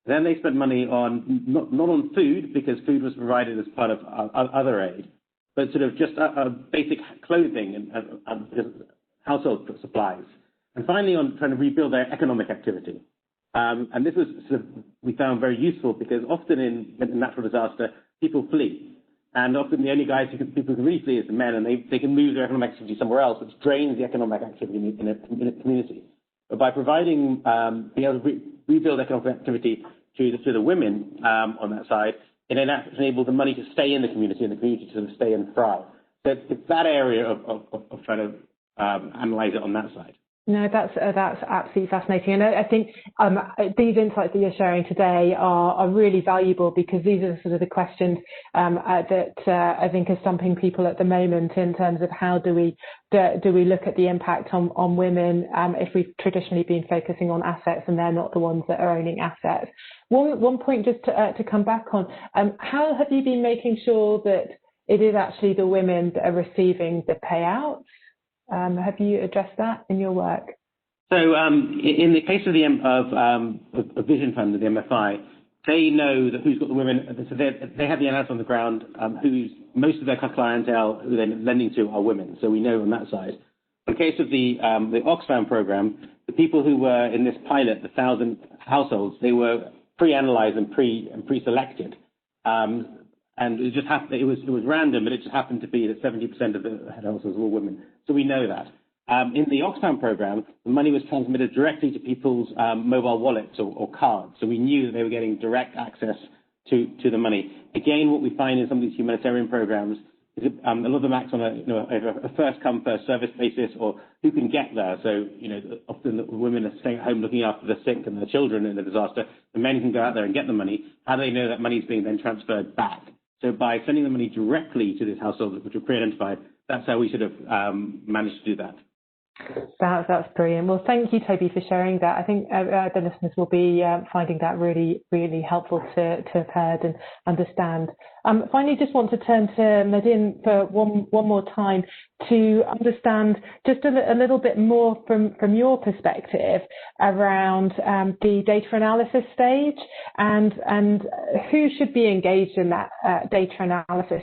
Then they spent money on, not on food, because food was provided as part of other aid, but sort of just basic clothing and household supplies. And finally, on trying to rebuild their economic activity. And this was sort of, we found very useful because often in natural disaster, people flee. And often the only guys people can really flee is the men, and they can move their economic activity somewhere else, which drains the economic activity in a community. But by providing, being able to rebuild economic activity to the women on that side, it enabled the money to stay in the community and the community to sort of stay and thrive. So it's that area of trying to analyze it on that side. No, that's absolutely fascinating, and I think these insights that you're sharing today are really valuable because these are sort of the questions that I think are stumping people at the moment in terms of how do we look at the impact on women if we've traditionally been focusing on assets and they're not the ones that are owning assets. One point just to come back on, how have you been making sure that it is actually the women that are receiving the payouts? Have you addressed that in your work? So in the case of the Vision Fund, the MFI, they know that who's got the women. So they have the analysis on the ground. Who's most of their clientele who they're lending to are women. So we know on that side. In the case of the Oxfam program, the people who were in this pilot, the 1,000 households, they were pre-analyzed and pre-selected. And it just happened. It was random, but it just happened to be that 70% of the households were women. So we know that. In the Oxfam program, the money was transmitted directly to people's mobile wallets or cards. So we knew that they were getting direct access to the money. Again, what we find in some of these humanitarian programs is that, a lot of them act on a first come, first service basis, or who can get there. So, often the women are staying at home looking after the sick and the children in a disaster. The men can go out there and get the money. How do they know that money is being then transferred back? So by sending the money directly to this household, which were pre-identified, that's how we sort of managed to do that. That's brilliant. Well, thank you, Toby, for sharing that. I think the listeners will be finding that really, really helpful to have heard and understand. Finally, just want to turn to Medin for one more time to understand just a little bit more from your perspective around the data analysis stage and who should be engaged in that data analysis.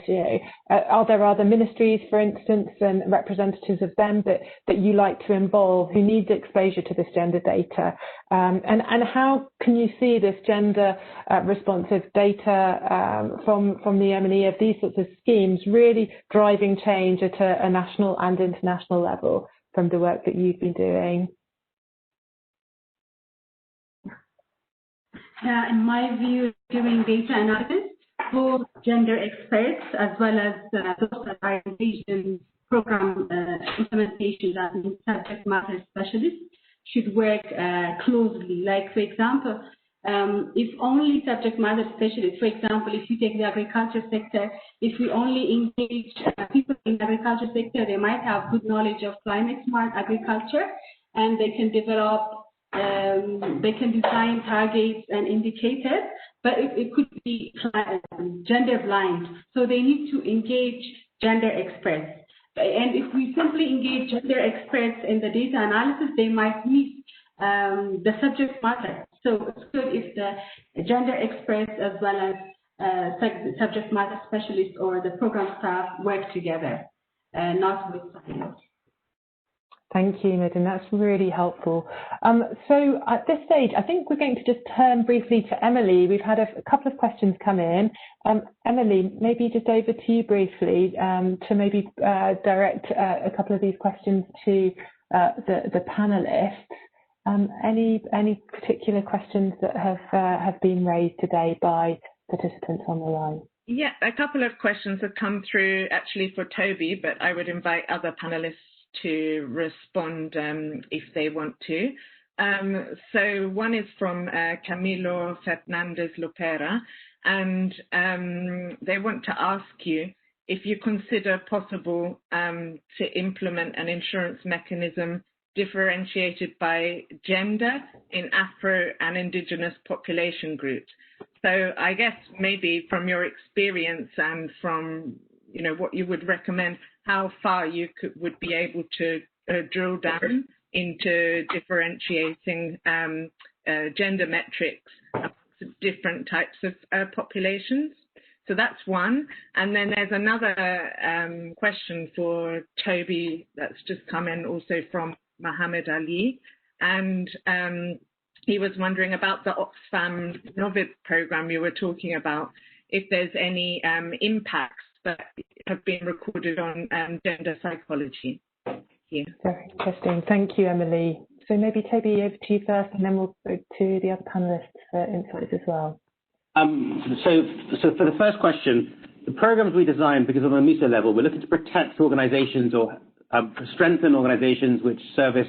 Are there other ministries, for instance, and representatives of them that you like to involve who need exposure to this gender data? And how can you see this gender responsive data from the M&E of these sorts of schemes really driving change at a national and international level from the work that you've been doing? In my view, doing data analysis, both gender experts as well as those that are engaged in program implementation as subject matter specialists should work closely. Like, for example, if only subject matter specialists, for example, if you take the agriculture sector, if we only engage people in the agriculture sector, they might have good knowledge of climate smart agriculture, and they can develop, they can design targets and indicators, but it could be gender blind. So they need to engage gender experts. And if we simply engage gender experts in the data analysis, they might miss the subject matter. So it's good if the gender experts as well as subject matter specialists or the program staff work together, not with silos. Thank you, Medin. That's really helpful. So at this stage, I think we're going to just turn briefly to Emily. We've had a couple of questions come in. Emily, maybe just over to you briefly to maybe direct a couple of these questions to the panelists. Any particular questions that have been raised today by participants on the line? Yeah, a couple of questions have come through actually for Toby, but I would invite other panelists to respond if they want to. So one is from Camilo Fernandez Lopera, and they want to ask you if you consider possible to implement an insurance mechanism differentiated by gender in Afro and Indigenous population groups. So I guess maybe from your experience and from what you would recommend, how far you would be able to drill down into differentiating gender metrics amongst different types of populations. So that's one. And then there's another question for Toby that's just come in also from Mohammed Ali. And he was wondering about the Oxfam Novid program you were talking about, if there's any impacts that have been recorded on gender psychology. Thank you. Very interesting. Thank you, Emily. So maybe Toby, over to you first, and then we'll go to the other panelists for insights as well. So for the first question, the programs we designed, because on a meso level, we're looking to protect organizations or strengthen organizations which service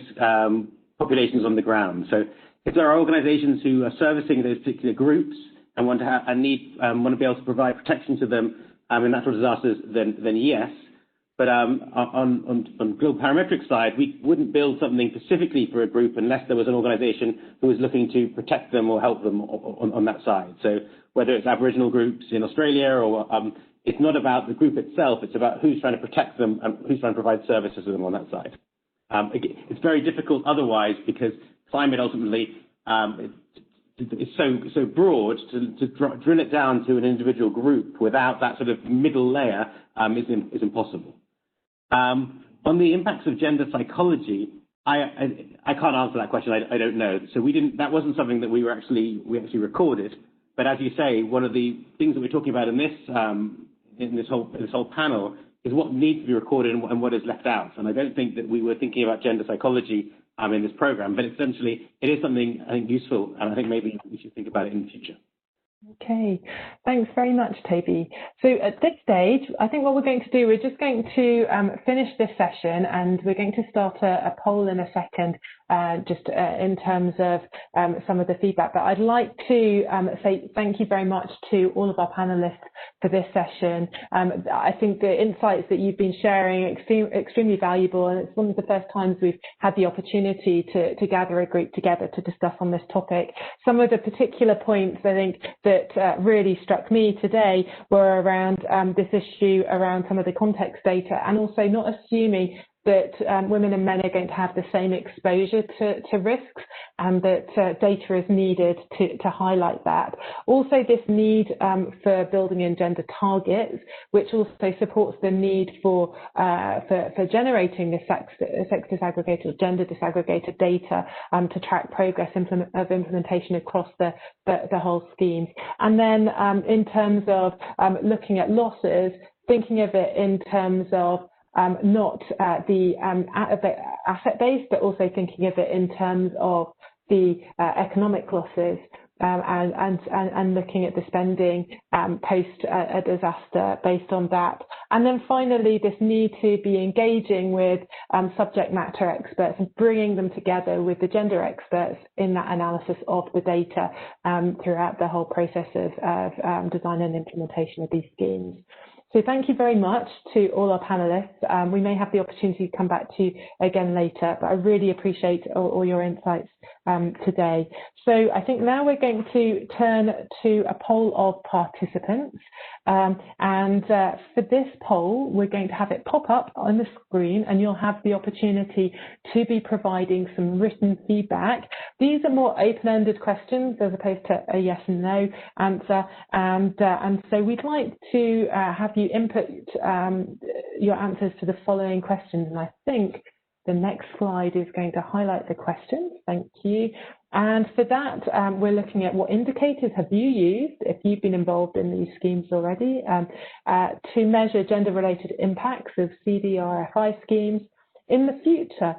populations on the ground. So if there are organizations who are servicing those particular groups and want to have want to be able to provide protection to them in natural disasters, then yes. But on global parametrics side, we wouldn't build something specifically for a group unless there was an organization who was looking to protect them or help them on that side. So whether it's Aboriginal groups in Australia or it's not about the group itself, it's about who's trying to protect them and who's trying to provide services to them on that side. It's very difficult otherwise because climate ultimately is so broad to drill it down to an individual group without that sort of middle layer is impossible. On the impacts of gender psychology, I can't answer that question. I don't know. So that wasn't something that we actually recorded. But as you say, one of the things that we're talking about in this whole panel is what needs to be recorded and what is left out. And I don't think that we were thinking about gender psychology in this program, but essentially it is something I think useful, and I think maybe we should think about it in the future. Okay, thanks very much, Toby. So at this stage, I think what we're going to do, we're just going to finish this session, and we're going to start a poll in a second, just in terms of some of the feedback. But I'd like to say thank you very much to all of our panelists for this session. I think the insights that you've been sharing are extremely valuable, and it's one of the first times we've had the opportunity to gather a group together to discuss on this topic. Some of the particular points I think that really struck me today were around this issue around some of the context data, and also not assuming that women and men are going to have the same exposure to risks, and that data is needed to highlight that. Also, this need for building in gender targets, which also supports the need for generating this sex disaggregated or gender disaggregated data to track progress of implementation across the whole schemes. And then in terms of looking at losses, thinking of it in terms of not the asset base, but also thinking of it in terms of the economic losses, and looking at the spending post a disaster based on that. And then finally, this need to be engaging with subject matter experts and bringing them together with the gender experts in that analysis of the data throughout the whole process of design and implementation of these schemes. So thank you very much to all our panelists. We may have the opportunity to come back to you again later, but I really appreciate all your insights today. So I think now we're going to turn to a poll of participants. For this poll, we're going to have it pop up on the screen, and you'll have the opportunity to be providing some written feedback. These are more open-ended questions as opposed to a yes and no answer. And so we'd like to have you input your answers to the following questions. And I think the next slide is going to highlight the questions. Thank you. And for that, we're looking at what indicators have you used, if you've been involved in these schemes already, to measure gender-related impacts of CDRFI schemes in the future.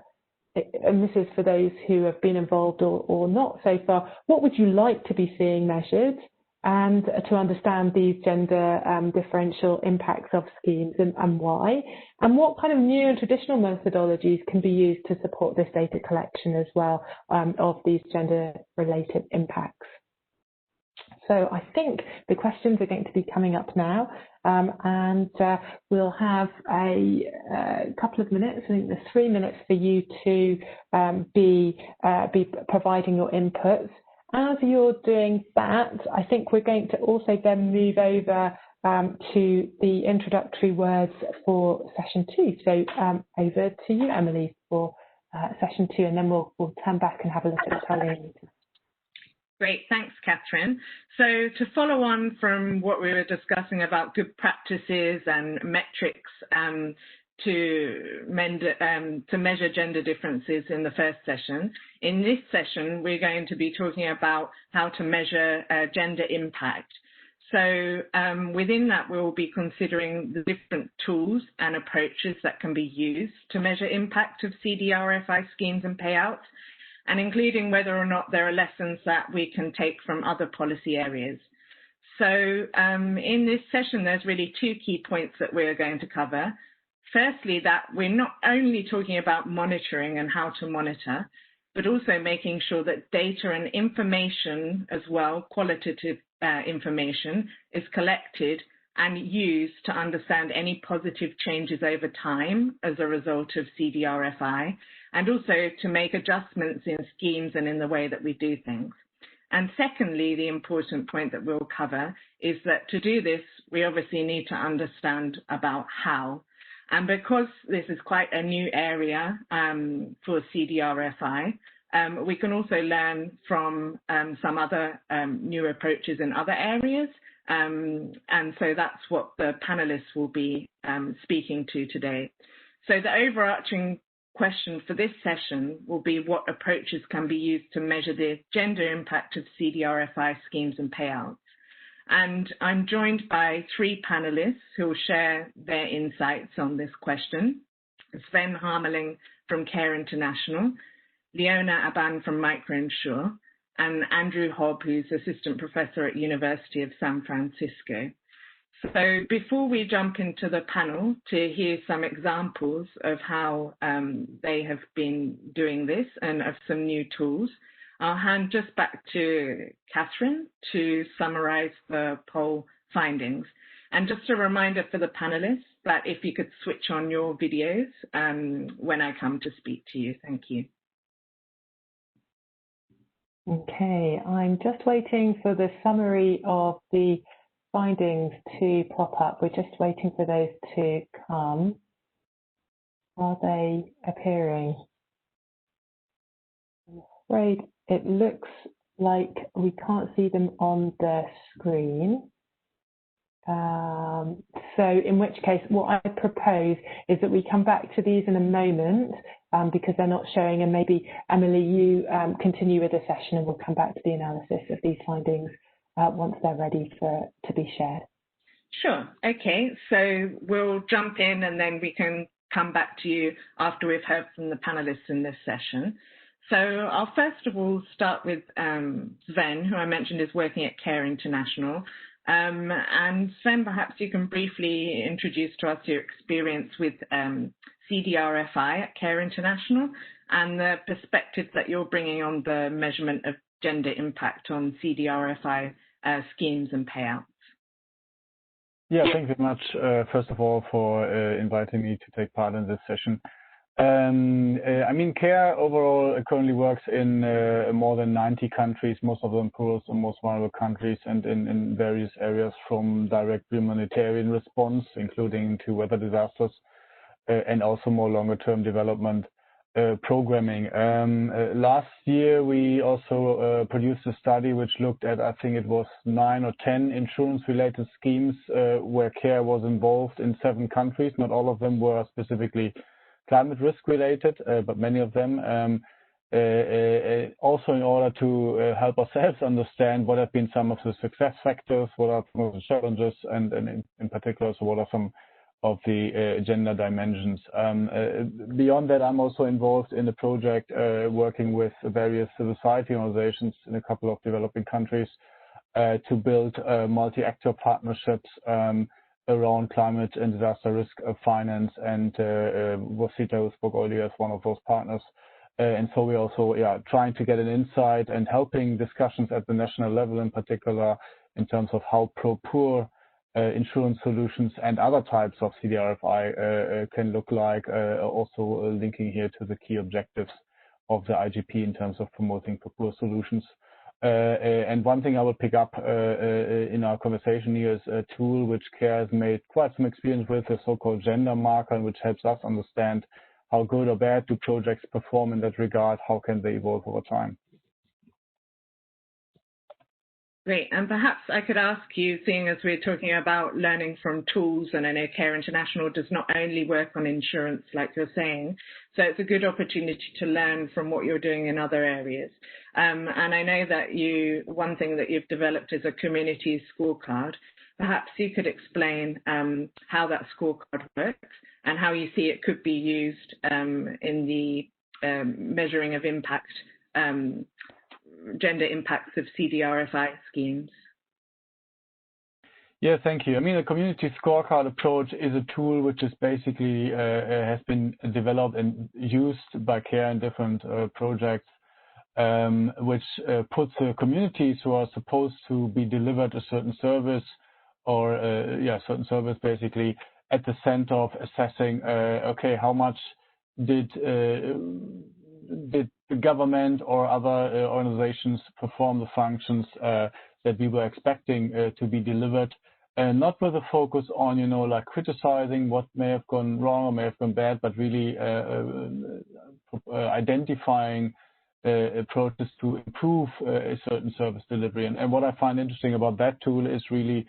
And this is for those who have been involved or not so far. What would you like to be seeing measured? And to understand these gender differential impacts of schemes and why, and what kind of new and traditional methodologies can be used to support this data collection as well of these gender-related impacts. So I think the questions are going to be coming up now, and we'll have a couple of minutes. I think there's 3 minutes for you to be providing your inputs. As you're doing that, I think we're going to also then move over to the introductory words for session 2. So over to you, Emily, for session 2, and then we'll turn back and have a look at the tally. Great, thanks, Catherine. So to follow on from what we were discussing about good practices and metrics to measure gender differences in the first session, in this session, we're going to be talking about how to measure gender impact. So within that, we'll be considering the different tools and approaches that can be used to measure impact of CDRFI schemes and payouts, and including whether or not there are lessons that we can take from other policy areas. So in this session, there's really two key points that we're going to cover. Firstly, that we're not only talking about monitoring and how to monitor, but also making sure that data and information as well, qualitative information, is collected and used to understand any positive changes over time as a result of CDRFI, and also to make adjustments in schemes and in the way that we do things. And secondly, the important point that we'll cover is that to do this, we obviously need to understand about how. And because this is quite a new area for CDRFI, we can also learn from some other new approaches in other areas. And so that's what the panelists will be speaking to today. So the overarching question for this session will be what approaches can be used to measure the gender impact of CDRFI schemes and payouts. And I'm joined by three panelists who will share their insights on this question. Sven Harmeling from Care International, Leona Aban from MicroInsure, and Andrew Hobb, who's Assistant Professor at University of San Francisco. So before we jump into the panel to hear some examples of how they have been doing this and of some new tools, I'll hand just back to Catherine to summarize the poll findings. And just a reminder for the panelists that if you could switch on your videos when I come to speak to you. Thank you. Okay, I'm just waiting for the summary of the findings to pop up. We're just waiting for those to come. Are they appearing? I'm afraid it looks like we can't see them on the screen. So in which case, what I propose is that we come back to these in a moment because they're not showing, and maybe Emily, you continue with the session and we'll come back to the analysis of these findings once they're ready to be shared. Sure, okay, so we'll jump in and then we can come back to you after we've heard from the panelists in this session. So I'll first of all start with Sven, who I mentioned is working at Care International. And Sven, perhaps you can briefly introduce to us your experience with CDRFI at Care International and the perspective that you're bringing on the measurement of gender impact on CDRFI schemes and payouts. Yeah, thank you very much, first of all, for inviting me to take part in this session. I mean, Care overall currently works in more than 90 countries, most of them poorest and most vulnerable countries, and in various areas from direct humanitarian response, including to weather disasters, and also more longer-term development programming. Last year, we also produced a study which looked at, I think it was 9 or 10 insurance-related schemes where Care was involved in 7 countries. Not all of them were specifically climate risk related, but many of them. Also in order to help ourselves understand what have been some of the success factors, what are some of the challenges, and in particular, so what are some of the gender dimensions. Beyond that, I'm also involved in a project working with various civil society organizations in a couple of developing countries to build multi-actor partnerships around climate and disaster risk finance, and Rosita spoke earlier as one of those partners. And so we're also trying to get an insight and helping discussions at the national level in particular in terms of how pro-poor insurance solutions and other types of CDRFI can look like, also linking here to the key objectives of the IGP in terms of promoting pro-poor solutions. And one thing I will pick up in our conversation here is a tool which Care has made quite some experience with, a so-called gender marker, which helps us understand how good or bad do projects perform in that regard, how can they evolve over time. Great. And perhaps I could ask you, seeing as we're talking about learning from tools, and I know Care International does not only work on insurance, like you're saying, so it's a good opportunity to learn from what you're doing in other areas. And I know that one thing that you've developed is a community scorecard. Perhaps you could explain how that scorecard works and how you see it could be used in the measuring of impact, gender impacts of CDRFI schemes. Yeah, thank you. I mean, the community scorecard approach is a tool which is basically has been developed and used by CARE in different projects, which puts communities who are supposed to be delivered a certain service or certain service basically at the center of assessing, okay, how much did the government or other organizations perform the functions that we were expecting to be delivered, and not with a focus on, like criticizing what may have gone wrong or may have gone bad, but really identifying approaches to improve a certain service delivery. And what I find interesting about that tool is really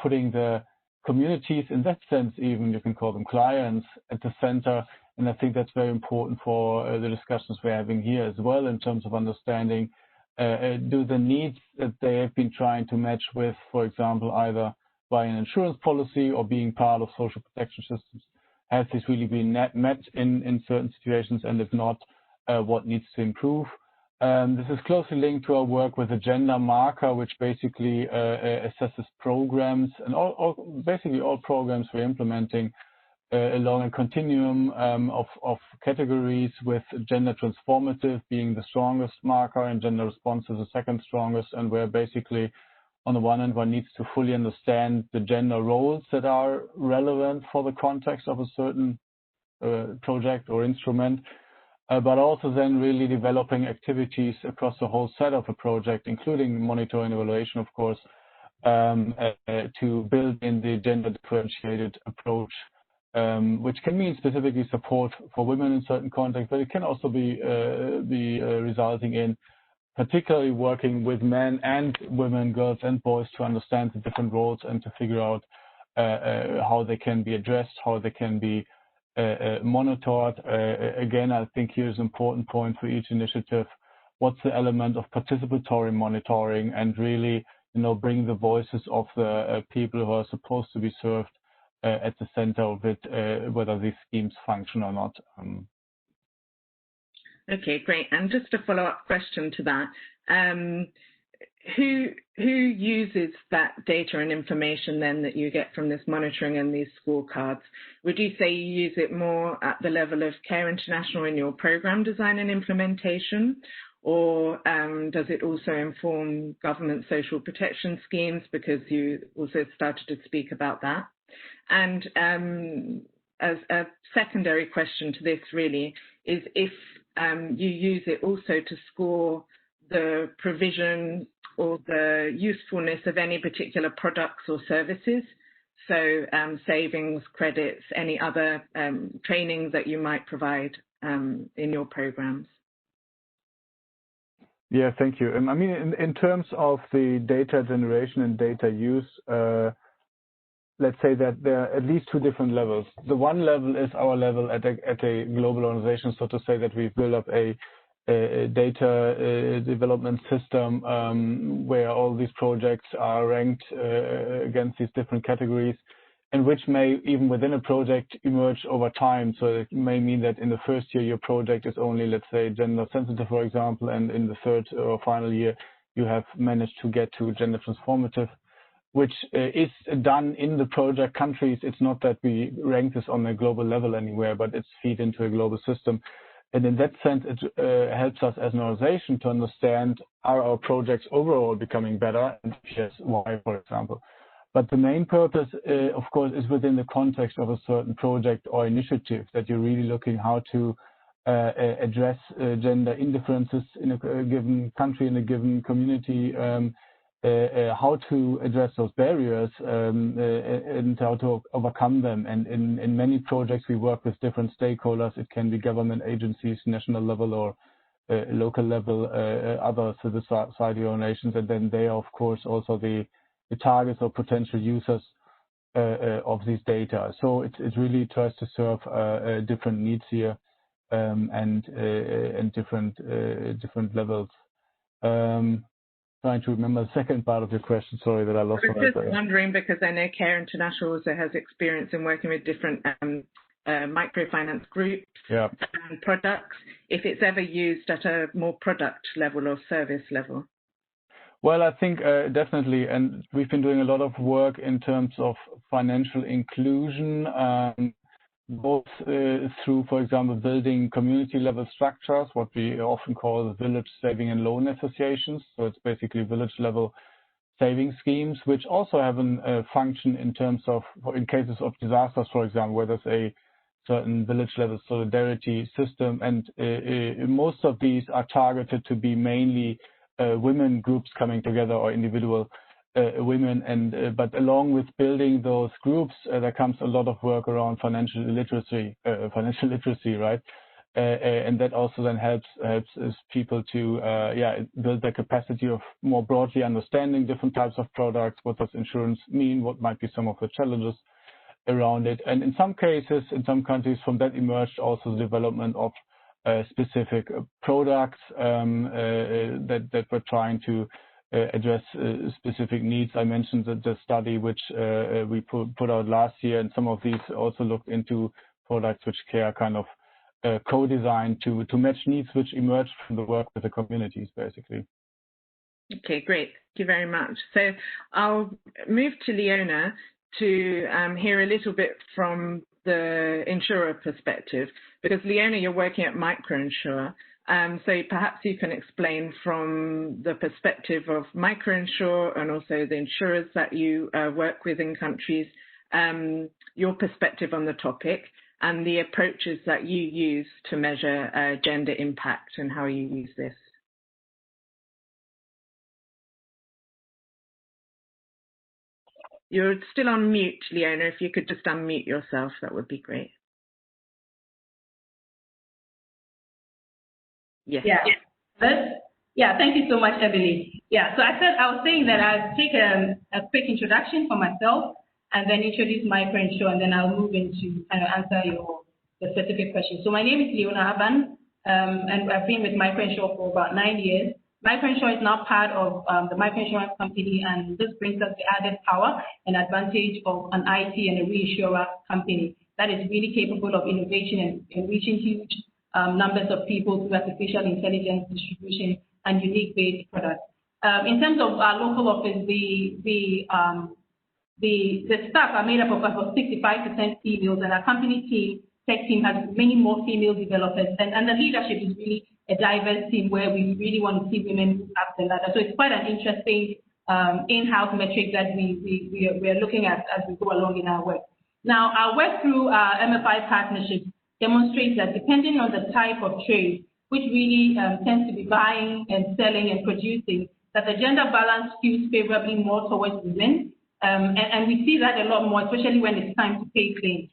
putting the communities, in that sense, even you can call them clients, at the center. And I think that's very important for the discussions we're having here as well, in terms of understanding do the needs that they have been trying to match with, for example, either by an insurance policy or being part of social protection systems, has this really been met in certain situations, and if not, what needs to improve. This is closely linked to our work with the gender marker, which basically assesses programs, and basically all programs we're implementing along a continuum of categories, with gender transformative being the strongest marker and gender responsive the second strongest, and where basically on the one hand one needs to fully understand the gender roles that are relevant for the context of a certain project or instrument, but also then really developing activities across the whole set of a project, including monitoring and evaluation, of course, to build in the gender differentiated approach, which can mean specifically support for women in certain contexts, but it can also be resulting in particularly working with men and women, girls and boys, to understand the different roles and to figure out how they can be addressed, how they can be monitored. Again, I think here's an important point for each initiative. What's the element of participatory monitoring, and really, bring the voices of the people who are supposed to be served at the center of it, whether these schemes function or not. Okay, great. And just a follow-up question to that. Who uses that data and information then that you get from this monitoring and these scorecards? Would you say you use it more at the level of Care International in your program design and implementation, or does it also inform government social protection schemes, because you also started to speak about that? And as a secondary question to this really is if you use it also to score the provision or the usefulness of any particular products or services, so savings, credits, any other training that you might provide in your programs. Yeah, thank you. I mean, in terms of the data generation and data use, let's say that there are at least two different levels. The one level is our level at a global organization, so to say that we've built up a data development system where all these projects are ranked against these different categories, and which may, even within a project, emerge over time. So it may mean that in the first year, your project is only, let's say, gender sensitive, for example, and in the third or final year, you have managed to get to gender transformative, which is done in the project countries. It's not that we rank this on a global level anywhere, but it's feed into a global system. And in that sense, it helps us as an organization to understand, are our projects overall becoming better, and yes, why, for example. But the main purpose, of course, is within the context of a certain project or initiative, that you're really looking how to address gender indifferences in a given country, in a given community, how to address those barriers and how to overcome them. And in many projects, we work with different stakeholders. It can be government agencies, national level, or local level, other civil society organizations, and then they are, of course, also the targets or potential users of these data. So it really tries to serve different needs here and different levels. Trying to remember the second part of your question. Sorry that I lost. I was just wondering, because I know Care International also has experience in working with different microfinance groups and products, if it's ever used at a more product level or service level. Well, I think definitely, and we've been doing a lot of work in terms of financial inclusion, both through, for example, building community-level structures, what we often call village saving and loan associations. So it's basically village-level saving schemes, which also have a function in terms of, in cases of disasters, for example, where there's a certain village-level solidarity system, and most of these are targeted to be mainly women groups coming together or individual women, and but along with building those groups, there comes a lot of work around financial literacy, right? And that also then helps people to build their capacity of more broadly understanding different types of products. What does insurance mean? What might be some of the challenges around it? And in some cases, in some countries, from that emerged also the development of specific products that were trying to address specific needs. I mentioned the study which we put out last year, and some of these also looked into products which Care kind of co-designed to match needs which emerged from the work with the communities, basically. Okay, great. Thank you very much. So I'll move to Leona to hear a little bit from the insurer perspective, because Leona, you're working at microinsurer. So perhaps you can explain from the perspective of microinsurer and also the insurers that you work with in countries, your perspective on the topic and the approaches that you use to measure gender impact and how you use this. You're still on mute, Leona. If you could just unmute yourself, that would be great. Yes. Yeah, thank you so much, Emily. Yeah, so I was saying that I'll take a quick introduction for myself and then introduce microinsurer, and then I'll move into kind of answer the specific question. So my name is Leona Aban, and I've been with microinsurer for about 9 years. Microinsurer is now part of the microinsurance company, and this brings us the added power and advantage of an IT and a reinsurer company that is really capable of innovation and reaching huge numbers of people through artificial intelligence distribution and unique-based products. In terms of our local office, the staff are made up of about 65% females, and our company team, tech team, has many more female developers, and the leadership is really a diverse team where we really want to see women move up the ladder. So it's quite an interesting in-house metric that we are looking at as we go along in our work. Now, our work through our MFI partnerships demonstrates that depending on the type of trade, which really tends to be buying and selling and producing, that the gender balance skews favorably more towards women. And we see that a lot more, especially when it's time to pay claims.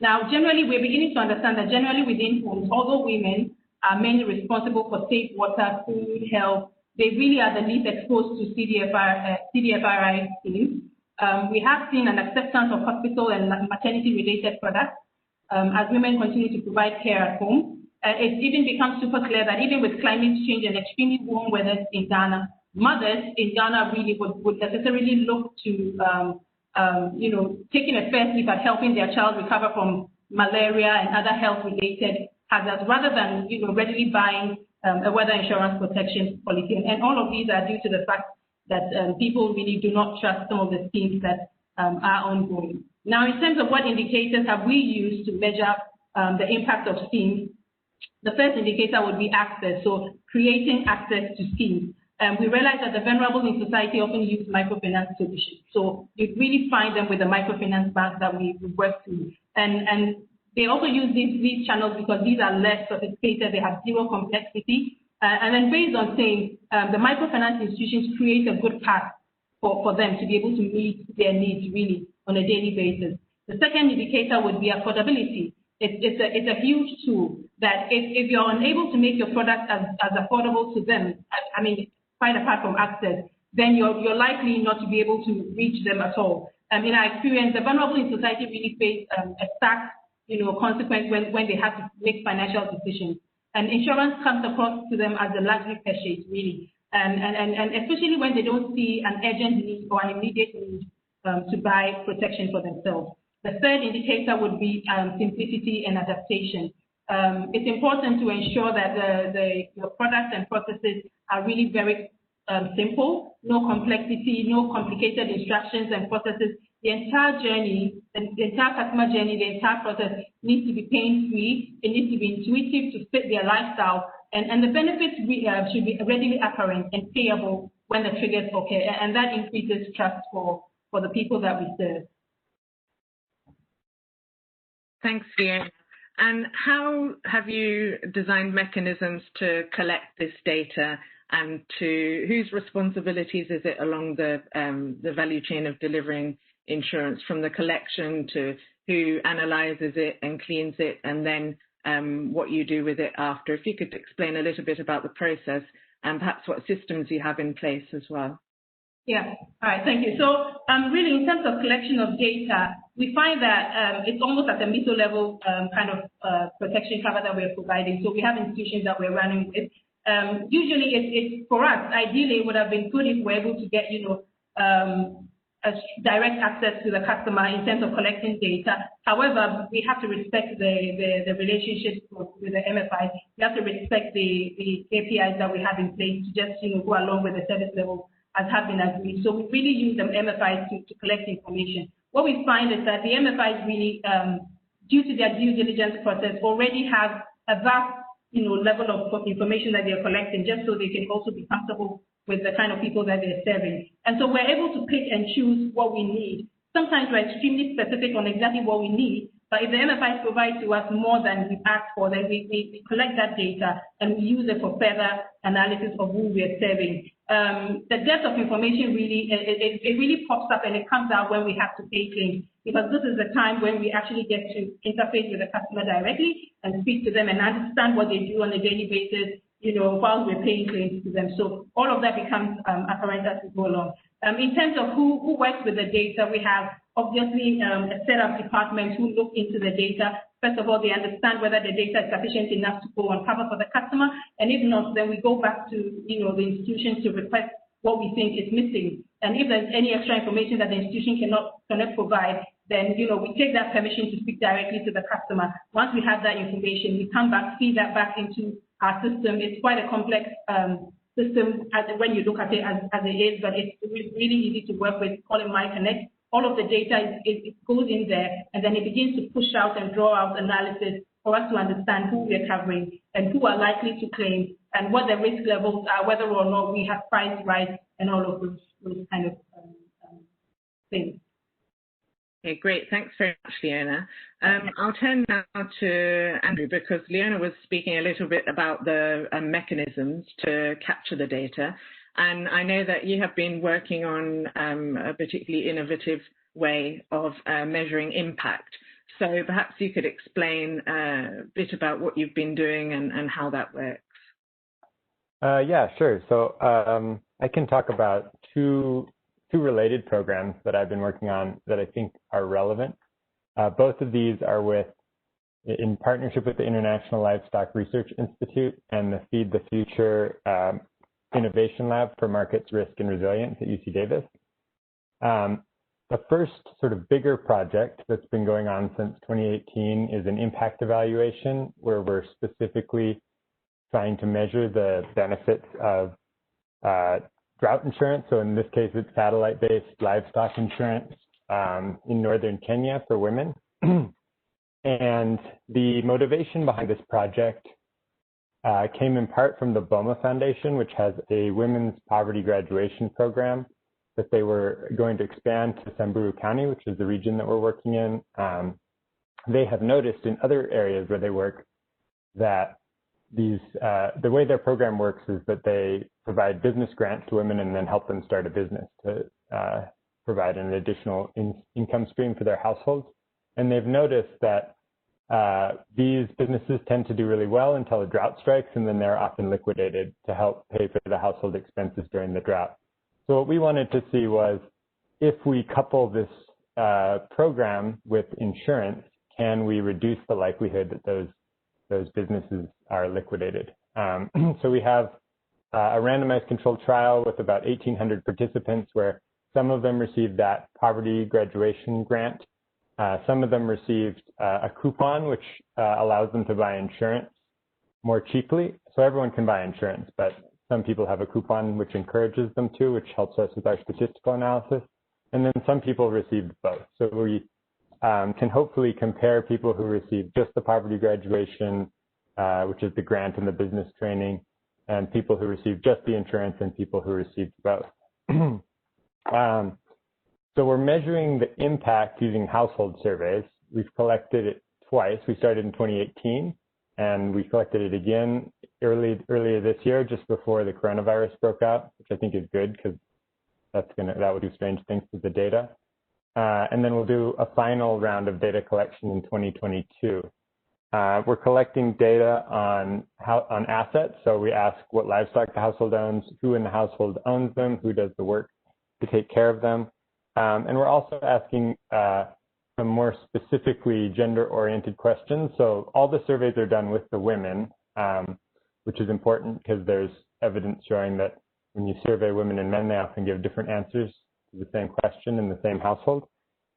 Now, generally, we're beginning to understand that generally within homes, although women are mainly responsible for safe water, food, health, they really are the least exposed to CDRFI schemes. We have seen an acceptance of hospital and maternity-related products as women continue to provide care at home. It even becomes super clear that even with climate change and extremely warm weather in Ghana, mothers in Ghana really would necessarily look to, taking a first leap at helping their child recover from malaria and other health-related hazards, rather than readily buying a weather insurance protection policy. And all of these are due to the fact that people really do not trust some of the schemes that are ongoing. Now, in terms of what indicators have we used to measure the impact of schemes, the first indicator would be access, so creating access to schemes. We realize that the vulnerable in society often use microfinance solutions. So you really find them with the microfinance banks that we work through. And they also use these channels because these are less sophisticated, they have zero complexity. And then based on saying the microfinance institutions create a good path for them to be able to meet their needs really on a daily basis. The second indicator would be affordability. it's a huge tool that if you're unable to make your product as affordable to them, I mean, quite apart from access, then you're likely not to be able to reach them at all. In our experience, the vulnerable in society really face a stark, consequence when they have to make financial decisions. And insurance comes across to them as a luxury purchase, really. And especially when they don't see an urgent need or an immediate need to buy protection for themselves. The third indicator would be simplicity and adaptation. It's important to ensure that your products and processes are really very simple, no complexity, no complicated instructions and processes. The entire journey, the entire customer journey, the entire process needs to be pain-free. It needs to be intuitive to fit their lifestyle, and the benefits should be readily apparent and payable when the triggers occur, and that increases trust for the people that we serve. Thanks, Fiona. And how have you designed mechanisms to collect this data, and to whose responsibilities is it along the value chain of delivering insurance, from the collection to who analyzes it and cleans it, and then what you do with it after? If you could explain a little bit about the process and perhaps what systems you have in place as well. Yeah, all right, thank you. So really, in terms of collection of data, we find that it's almost at the meso level kind of protection cover that we're providing. So we have institutions that we're running with. Usually, it's for us, ideally, it would have been good if we're able to get, a direct access to the customer in terms of collecting data. However, we have to respect the relationships with the MFIs. We have to respect the APIs that we have in place to just, go along with the service level as have been agreed. So we really use the MFIs to collect information. What we find is that the MFIs really, due to their due diligence process, already have a vast, level of information that they're collecting, just so they can also be comfortable with the kind of people that they're serving. And so we're able to pick and choose what we need. Sometimes we're extremely specific on exactly what we need, but if the MFIs provide to us more than we ask for, then we collect that data and we use it for further analysis of who we're serving. The depth of information really, it really pops up and it comes out when we have to pay claims, because this is the time when we actually get to interface with the customer directly and speak to them and understand what they do on a daily basis, while we're paying claims to them. So all of that becomes apparent as we go along. In terms of who works with the data, we have obviously a set of departments who look into the data. First of all, they understand whether the data is sufficient enough to go on cover for the customer, and if not, then we go back to the institution to request what we think is missing. And if there's any extra information that the institution cannot provide, then we take that permission to speak directly to the customer. Once we have that information, we come back, feed that back into our system. It's quite a complex system when you look at it as it is, but it's really easy to work with. Call it MyConnect. All of the data it goes in there, and then it begins to push out and draw out analysis for us to understand who we're covering and who are likely to claim and what the risk levels are, whether or not we have price rights and all of those kind of things. Okay, great. Thanks very much, Leona. I'll turn now to Andrew, because Leona was speaking a little bit about the mechanisms to capture the data. And I know that you have been working on a particularly innovative way of measuring impact. So perhaps you could explain a bit about what you've been doing and how that works. Yeah, sure. So I can talk about two related programs that I've been working on that I think are relevant. Both of these are in partnership with the International Livestock Research Institute and the Feed the Future Innovation Lab for Markets, Risk, and Resilience at UC Davis. The first sort of bigger project that's been going on since 2018 is an impact evaluation, where we're specifically trying to measure the benefits of drought insurance. So in this case, it's satellite-based livestock insurance in northern Kenya for women. And the motivation behind this project came in part from the BOMA Foundation, which has a women's poverty graduation program that they were going to expand to Samburu County, which is the region that we're working in. They have noticed in other areas where they work that the way their program works is that they provide business grants to women and then help them start a business to provide an additional income stream for their households. And they've noticed that these businesses tend to do really well until a drought strikes, and then they're often liquidated to help pay for the household expenses during the drought. So what we wanted to see was, if we couple this program with insurance, can we reduce the likelihood that those businesses are liquidated? So we have a randomized controlled trial with about 1,800 participants, where some of them received that poverty graduation grant. Some of them received a coupon, which allows them to buy insurance more cheaply. So everyone can buy insurance, but some people have a coupon which encourages them to, which helps us with our statistical analysis. And then some people received both. So we can hopefully compare people who received just the poverty graduation, which is the grant and the business training, and people who received just the insurance and people who received both. So we're measuring the impact using household surveys. We've collected it twice. We started in 2018, and we collected it again earlier this year, just before the coronavirus broke out, which I think is good, because that would do strange things to the data. And then we'll do a final round of data collection in 2022. We're collecting data on assets. So we ask what livestock the household owns, who in the household owns them, who does the work to take care of them. And we're also asking some more specifically gender-oriented questions. So all the surveys are done with the women, which is important because there's evidence showing that when you survey women and men, they often give different answers to the same question in the same household.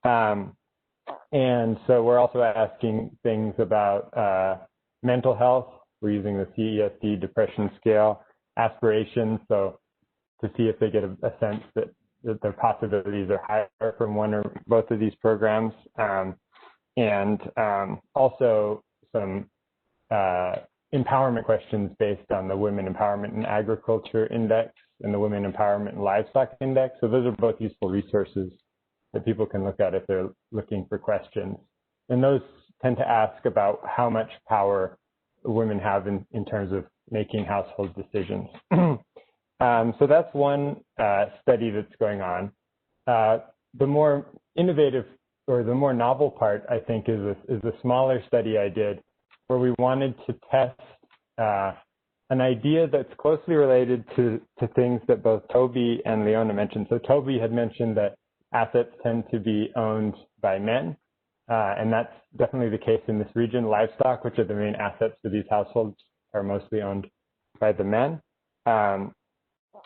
And so we're also asking things about mental health. We're using the CESD depression scale, aspirations, so to see if they get a sense that their possibilities are higher from one or both of these programs. And also some empowerment questions based on the Women Empowerment in Agriculture Index and the Women Empowerment in Livestock Index. So those are both useful resources that people can look at if they're looking for questions. And those tend to ask about how much power women have in terms of making household decisions. So that's one study that's going on. The more innovative or the more novel part, I think, is a smaller study I did where we wanted to test an idea that's closely related to things that both Toby and Leona mentioned. So Toby had mentioned that assets tend to be owned by men, and that's definitely the case in this region. Livestock, which are the main assets for these households, are mostly owned by the men.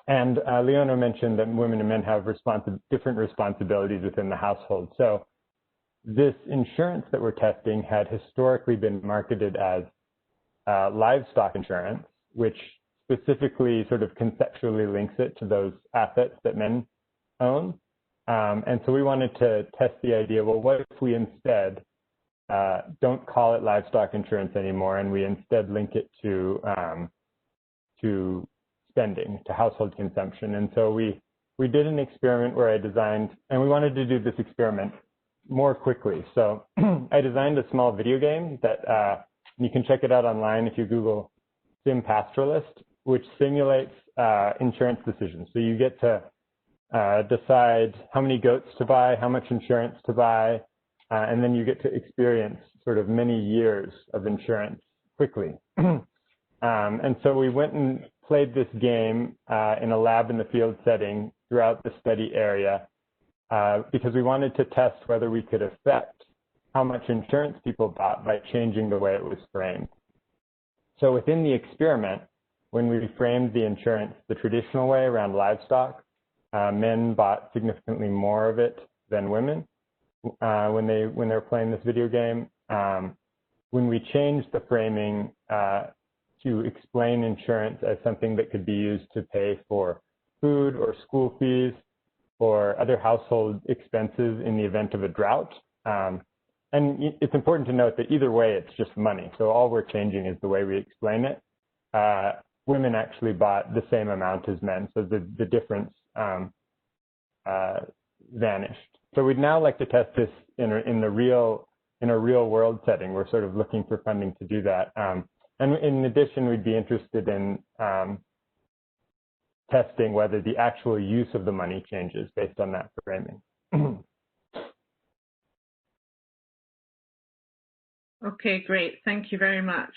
And Leona mentioned that women and men have different responsibilities within the household. So this insurance that we're testing had historically been marketed as livestock insurance, which specifically sort of conceptually links it to those assets that men own. And so we wanted to test the idea, well, what if we instead don't call it livestock insurance anymore, and we instead link it to spending, to household consumption. And so we did an experiment where I designed, and we wanted to do this experiment more quickly. So I designed a small video game that you can check it out online if you Google Sim Pastoralist, which simulates insurance decisions. So you get to decide how many goats to buy, how much insurance to buy, and then you get to experience sort of many years of insurance quickly. And so we went and played this game in a lab in the field setting throughout the study area because we wanted to test whether we could affect how much insurance people bought by changing the way it was framed. So within the experiment, when we framed the insurance the traditional way around livestock, men bought significantly more of it than women when they were playing this video game. When we changed the framing to explain insurance as something that could be used to pay for food or school fees or other household expenses in the event of a drought. And it's important to note that either way, it's just money. So all we're changing is the way we explain it. Women actually bought the same amount as men, so the difference vanished. So we'd now like to test this in a real world setting. We're sort of looking for funding to do that. And in addition, we'd be interested in testing whether the actual use of the money changes based on that framing. Okay, great. Thank you very much.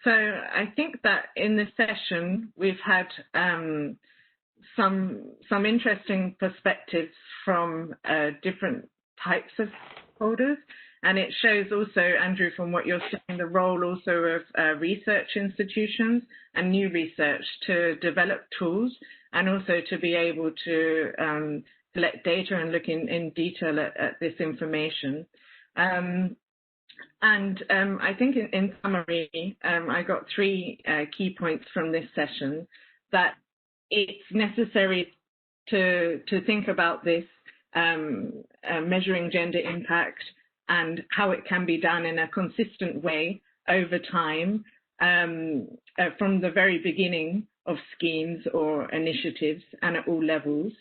So I think that in this session, we've had some interesting perspectives from different types of holders. And it shows also, Andrew, from what you're saying, the role also of research institutions and new research to develop tools and also to be able to collect data and look in detail at this information. I think in summary, I got three key points from this session: that it's necessary to think about this measuring gender impact and how it can be done in a consistent way over time from the very beginning of schemes or initiatives and at all levels.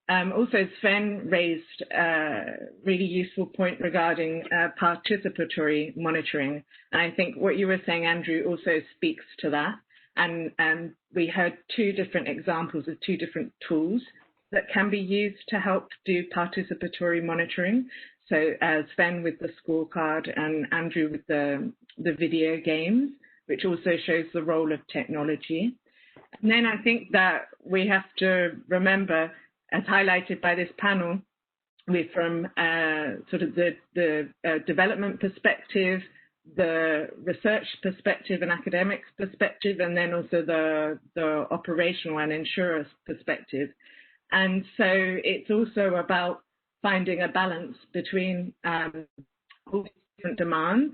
Also, Sven raised a really useful point regarding participatory monitoring. And I think what you were saying, Andrew, also speaks to that. And we heard two different examples of two different tools that can be used to help do participatory monitoring. So Sven with the scorecard and Andrew with the video games, which also shows the role of technology. And then I think that we have to remember, as highlighted by this panel, we're from sort of the development perspective, the research perspective and academics perspective, and then also the operational and insurers perspective. And so it's also about finding a balance between all these different demands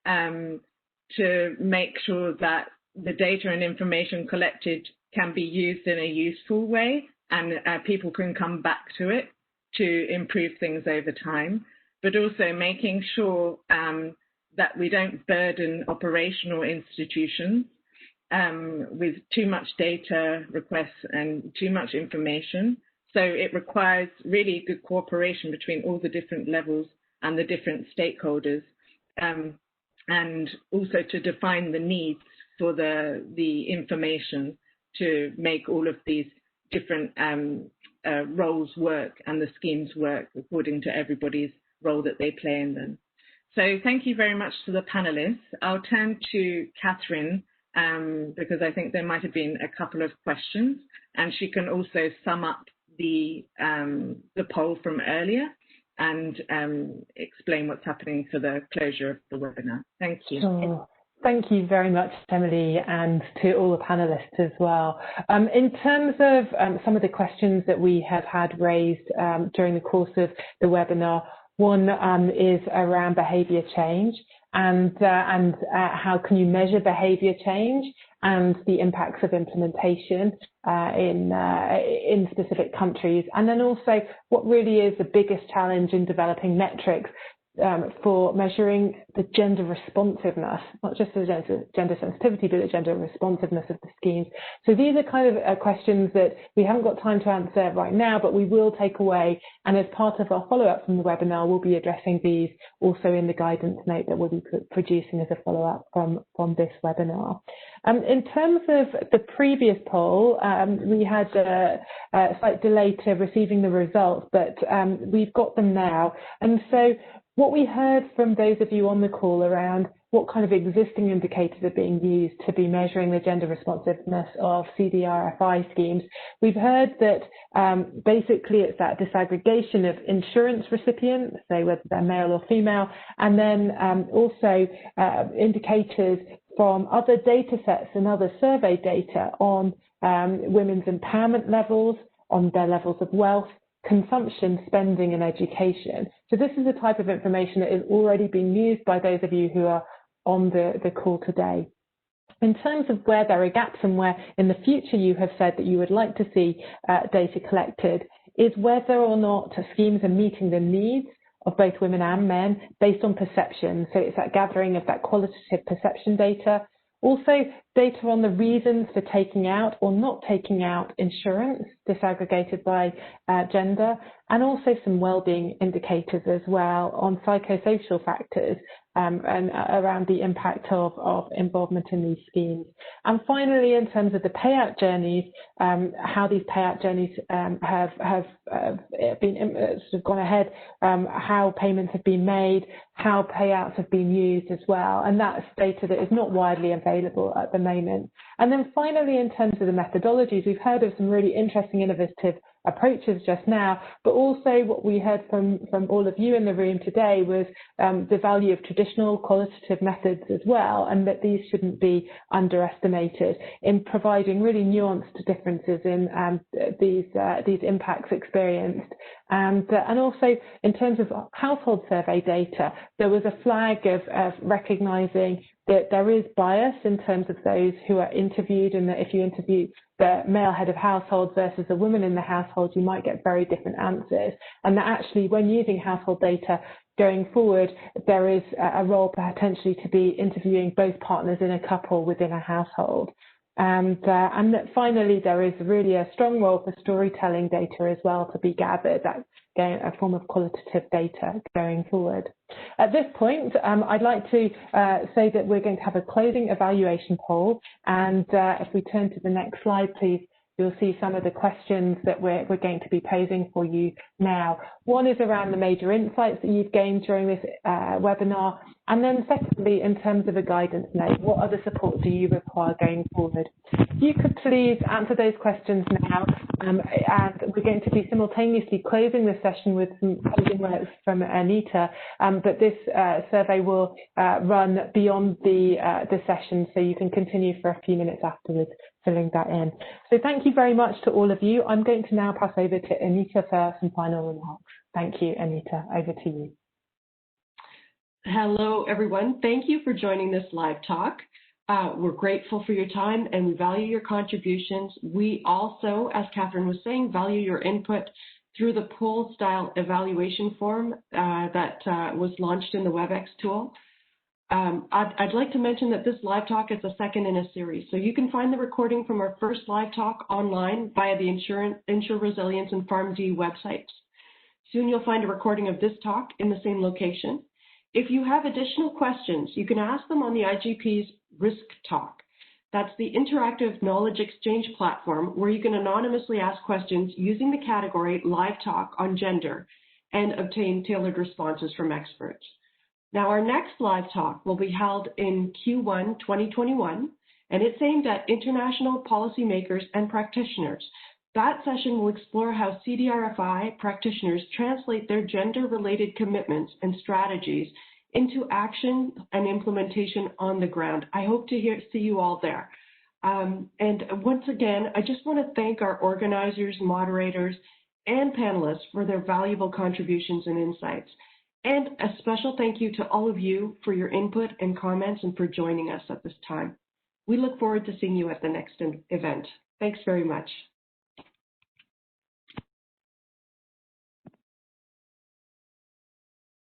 to make sure that the data and information collected can be used in a useful way and people can come back to it to improve things over time, but also making sure that we don't burden operational institutions with too much data requests and too much information. So it requires really good cooperation between all the different levels and the different stakeholders, and also to define the needs for the information to make all of these different roles work and the schemes work according to everybody's role that they play in them. So thank you very much to the panelists. I'll turn to Catherine because I think there might have been a couple of questions, and she can also sum up the poll from earlier and explain what's happening for the closure of the webinar. Thank you. Sure. Thank you very much, Emily, and to all the panelists as well. In terms of some of the questions that we have had raised during the course of the webinar, one is around behaviour change and how can you measure behaviour change and the impacts of implementation in specific countries, and then also what really is the biggest challenge in developing metrics for measuring the gender responsiveness, not just the gender sensitivity, but the gender responsiveness of the schemes. So these are kind of questions that we haven't got time to answer right now, but we will take away. And as part of our follow-up from the webinar, we'll be addressing these also in the guidance note that we'll be producing as a follow-up from this webinar. In terms of the previous poll, we had a slight delay to receiving the results, but we've got them now. And so what we heard from those of you on the call around what kind of existing indicators are being used to be measuring the gender responsiveness of CDRFI schemes, we've heard that basically it's that disaggregation of insurance recipients, say whether they're male or female, and then also indicators from other data sets and other survey data on women's empowerment levels, on their levels of wealth, consumption, spending, and education. So this is the type of information that is already being used by those of you who are on the call today. In terms of where there are gaps and where in the future you have said that you would like to see data collected, is whether or not schemes are meeting the needs of both women and men based on perception. So it's that gathering of that qualitative perception data. Also, data on the reasons for taking out or not taking out insurance, disaggregated by gender, and also some well-being indicators as well on psychosocial factors and around the impact of involvement in these schemes. And finally, in terms of the payout journeys, how these payout journeys have been sort of gone ahead, how payments have been made, how payouts have been used as well, and that's data that is not widely available at the moment. And then finally, in terms of the methodologies, we've heard of some really interesting, innovative approaches just now, but also what we heard from all of you in the room today was the value of traditional qualitative methods as well, and that these shouldn't be underestimated in providing really nuanced differences in these impacts experienced. And also in terms of household survey data, there was a flag of recognizing that there is bias in terms of those who are interviewed, and that if you interview the male head of household versus a woman in the household, you might get very different answers. And that actually, when using household data going forward, there is a role potentially to be interviewing both partners in a couple within a household. And finally, there is really a strong role for storytelling data as well to be gathered. That's a form of qualitative data going forward. At this point, I'd like to say that we're going to have a closing evaluation poll. And if we turn to the next slide, please, you'll see some of the questions that we're going to be posing for you now. One is around the major insights that you've gained during this webinar. And then secondly, in terms of a guidance note, what other support do you require going forward? If you could please answer those questions now, and we're going to be simultaneously closing the session with some closing words from Anita, but this survey will run beyond the session, so you can continue for a few minutes afterwards filling that in. So thank you very much to all of you. I'm going to now pass over to Anita for some final remarks. Thank you, Anita. Over to you. Hello, everyone. Thank you for joining this live talk. We're grateful for your time and we value your contributions. We also, as Catherine was saying, value your input through the poll-style evaluation form that was launched in the WebEx tool. I'd like to mention that this live talk is the second in a series. So you can find the recording from our first live talk online via the InsuResilience and PharmD websites. Soon you'll find a recording of this talk in the same location. If you have additional questions, you can ask them on the IGP's Risk Talk. That's the interactive knowledge exchange platform where you can anonymously ask questions using the category Live Talk on Gender and obtain tailored responses from experts. Now, our next live talk will be held in Q1 2021, and it's aimed at international policymakers and practitioners. That session will explore how CDRFI practitioners translate their gender-related commitments and strategies into action and implementation on the ground. I hope to see you all there. And once again, I just want to thank our organizers, moderators, and panelists for their valuable contributions and insights. And a special thank you to all of you for your input and comments and for joining us at this time. We look forward to seeing you at the next event. Thanks very much.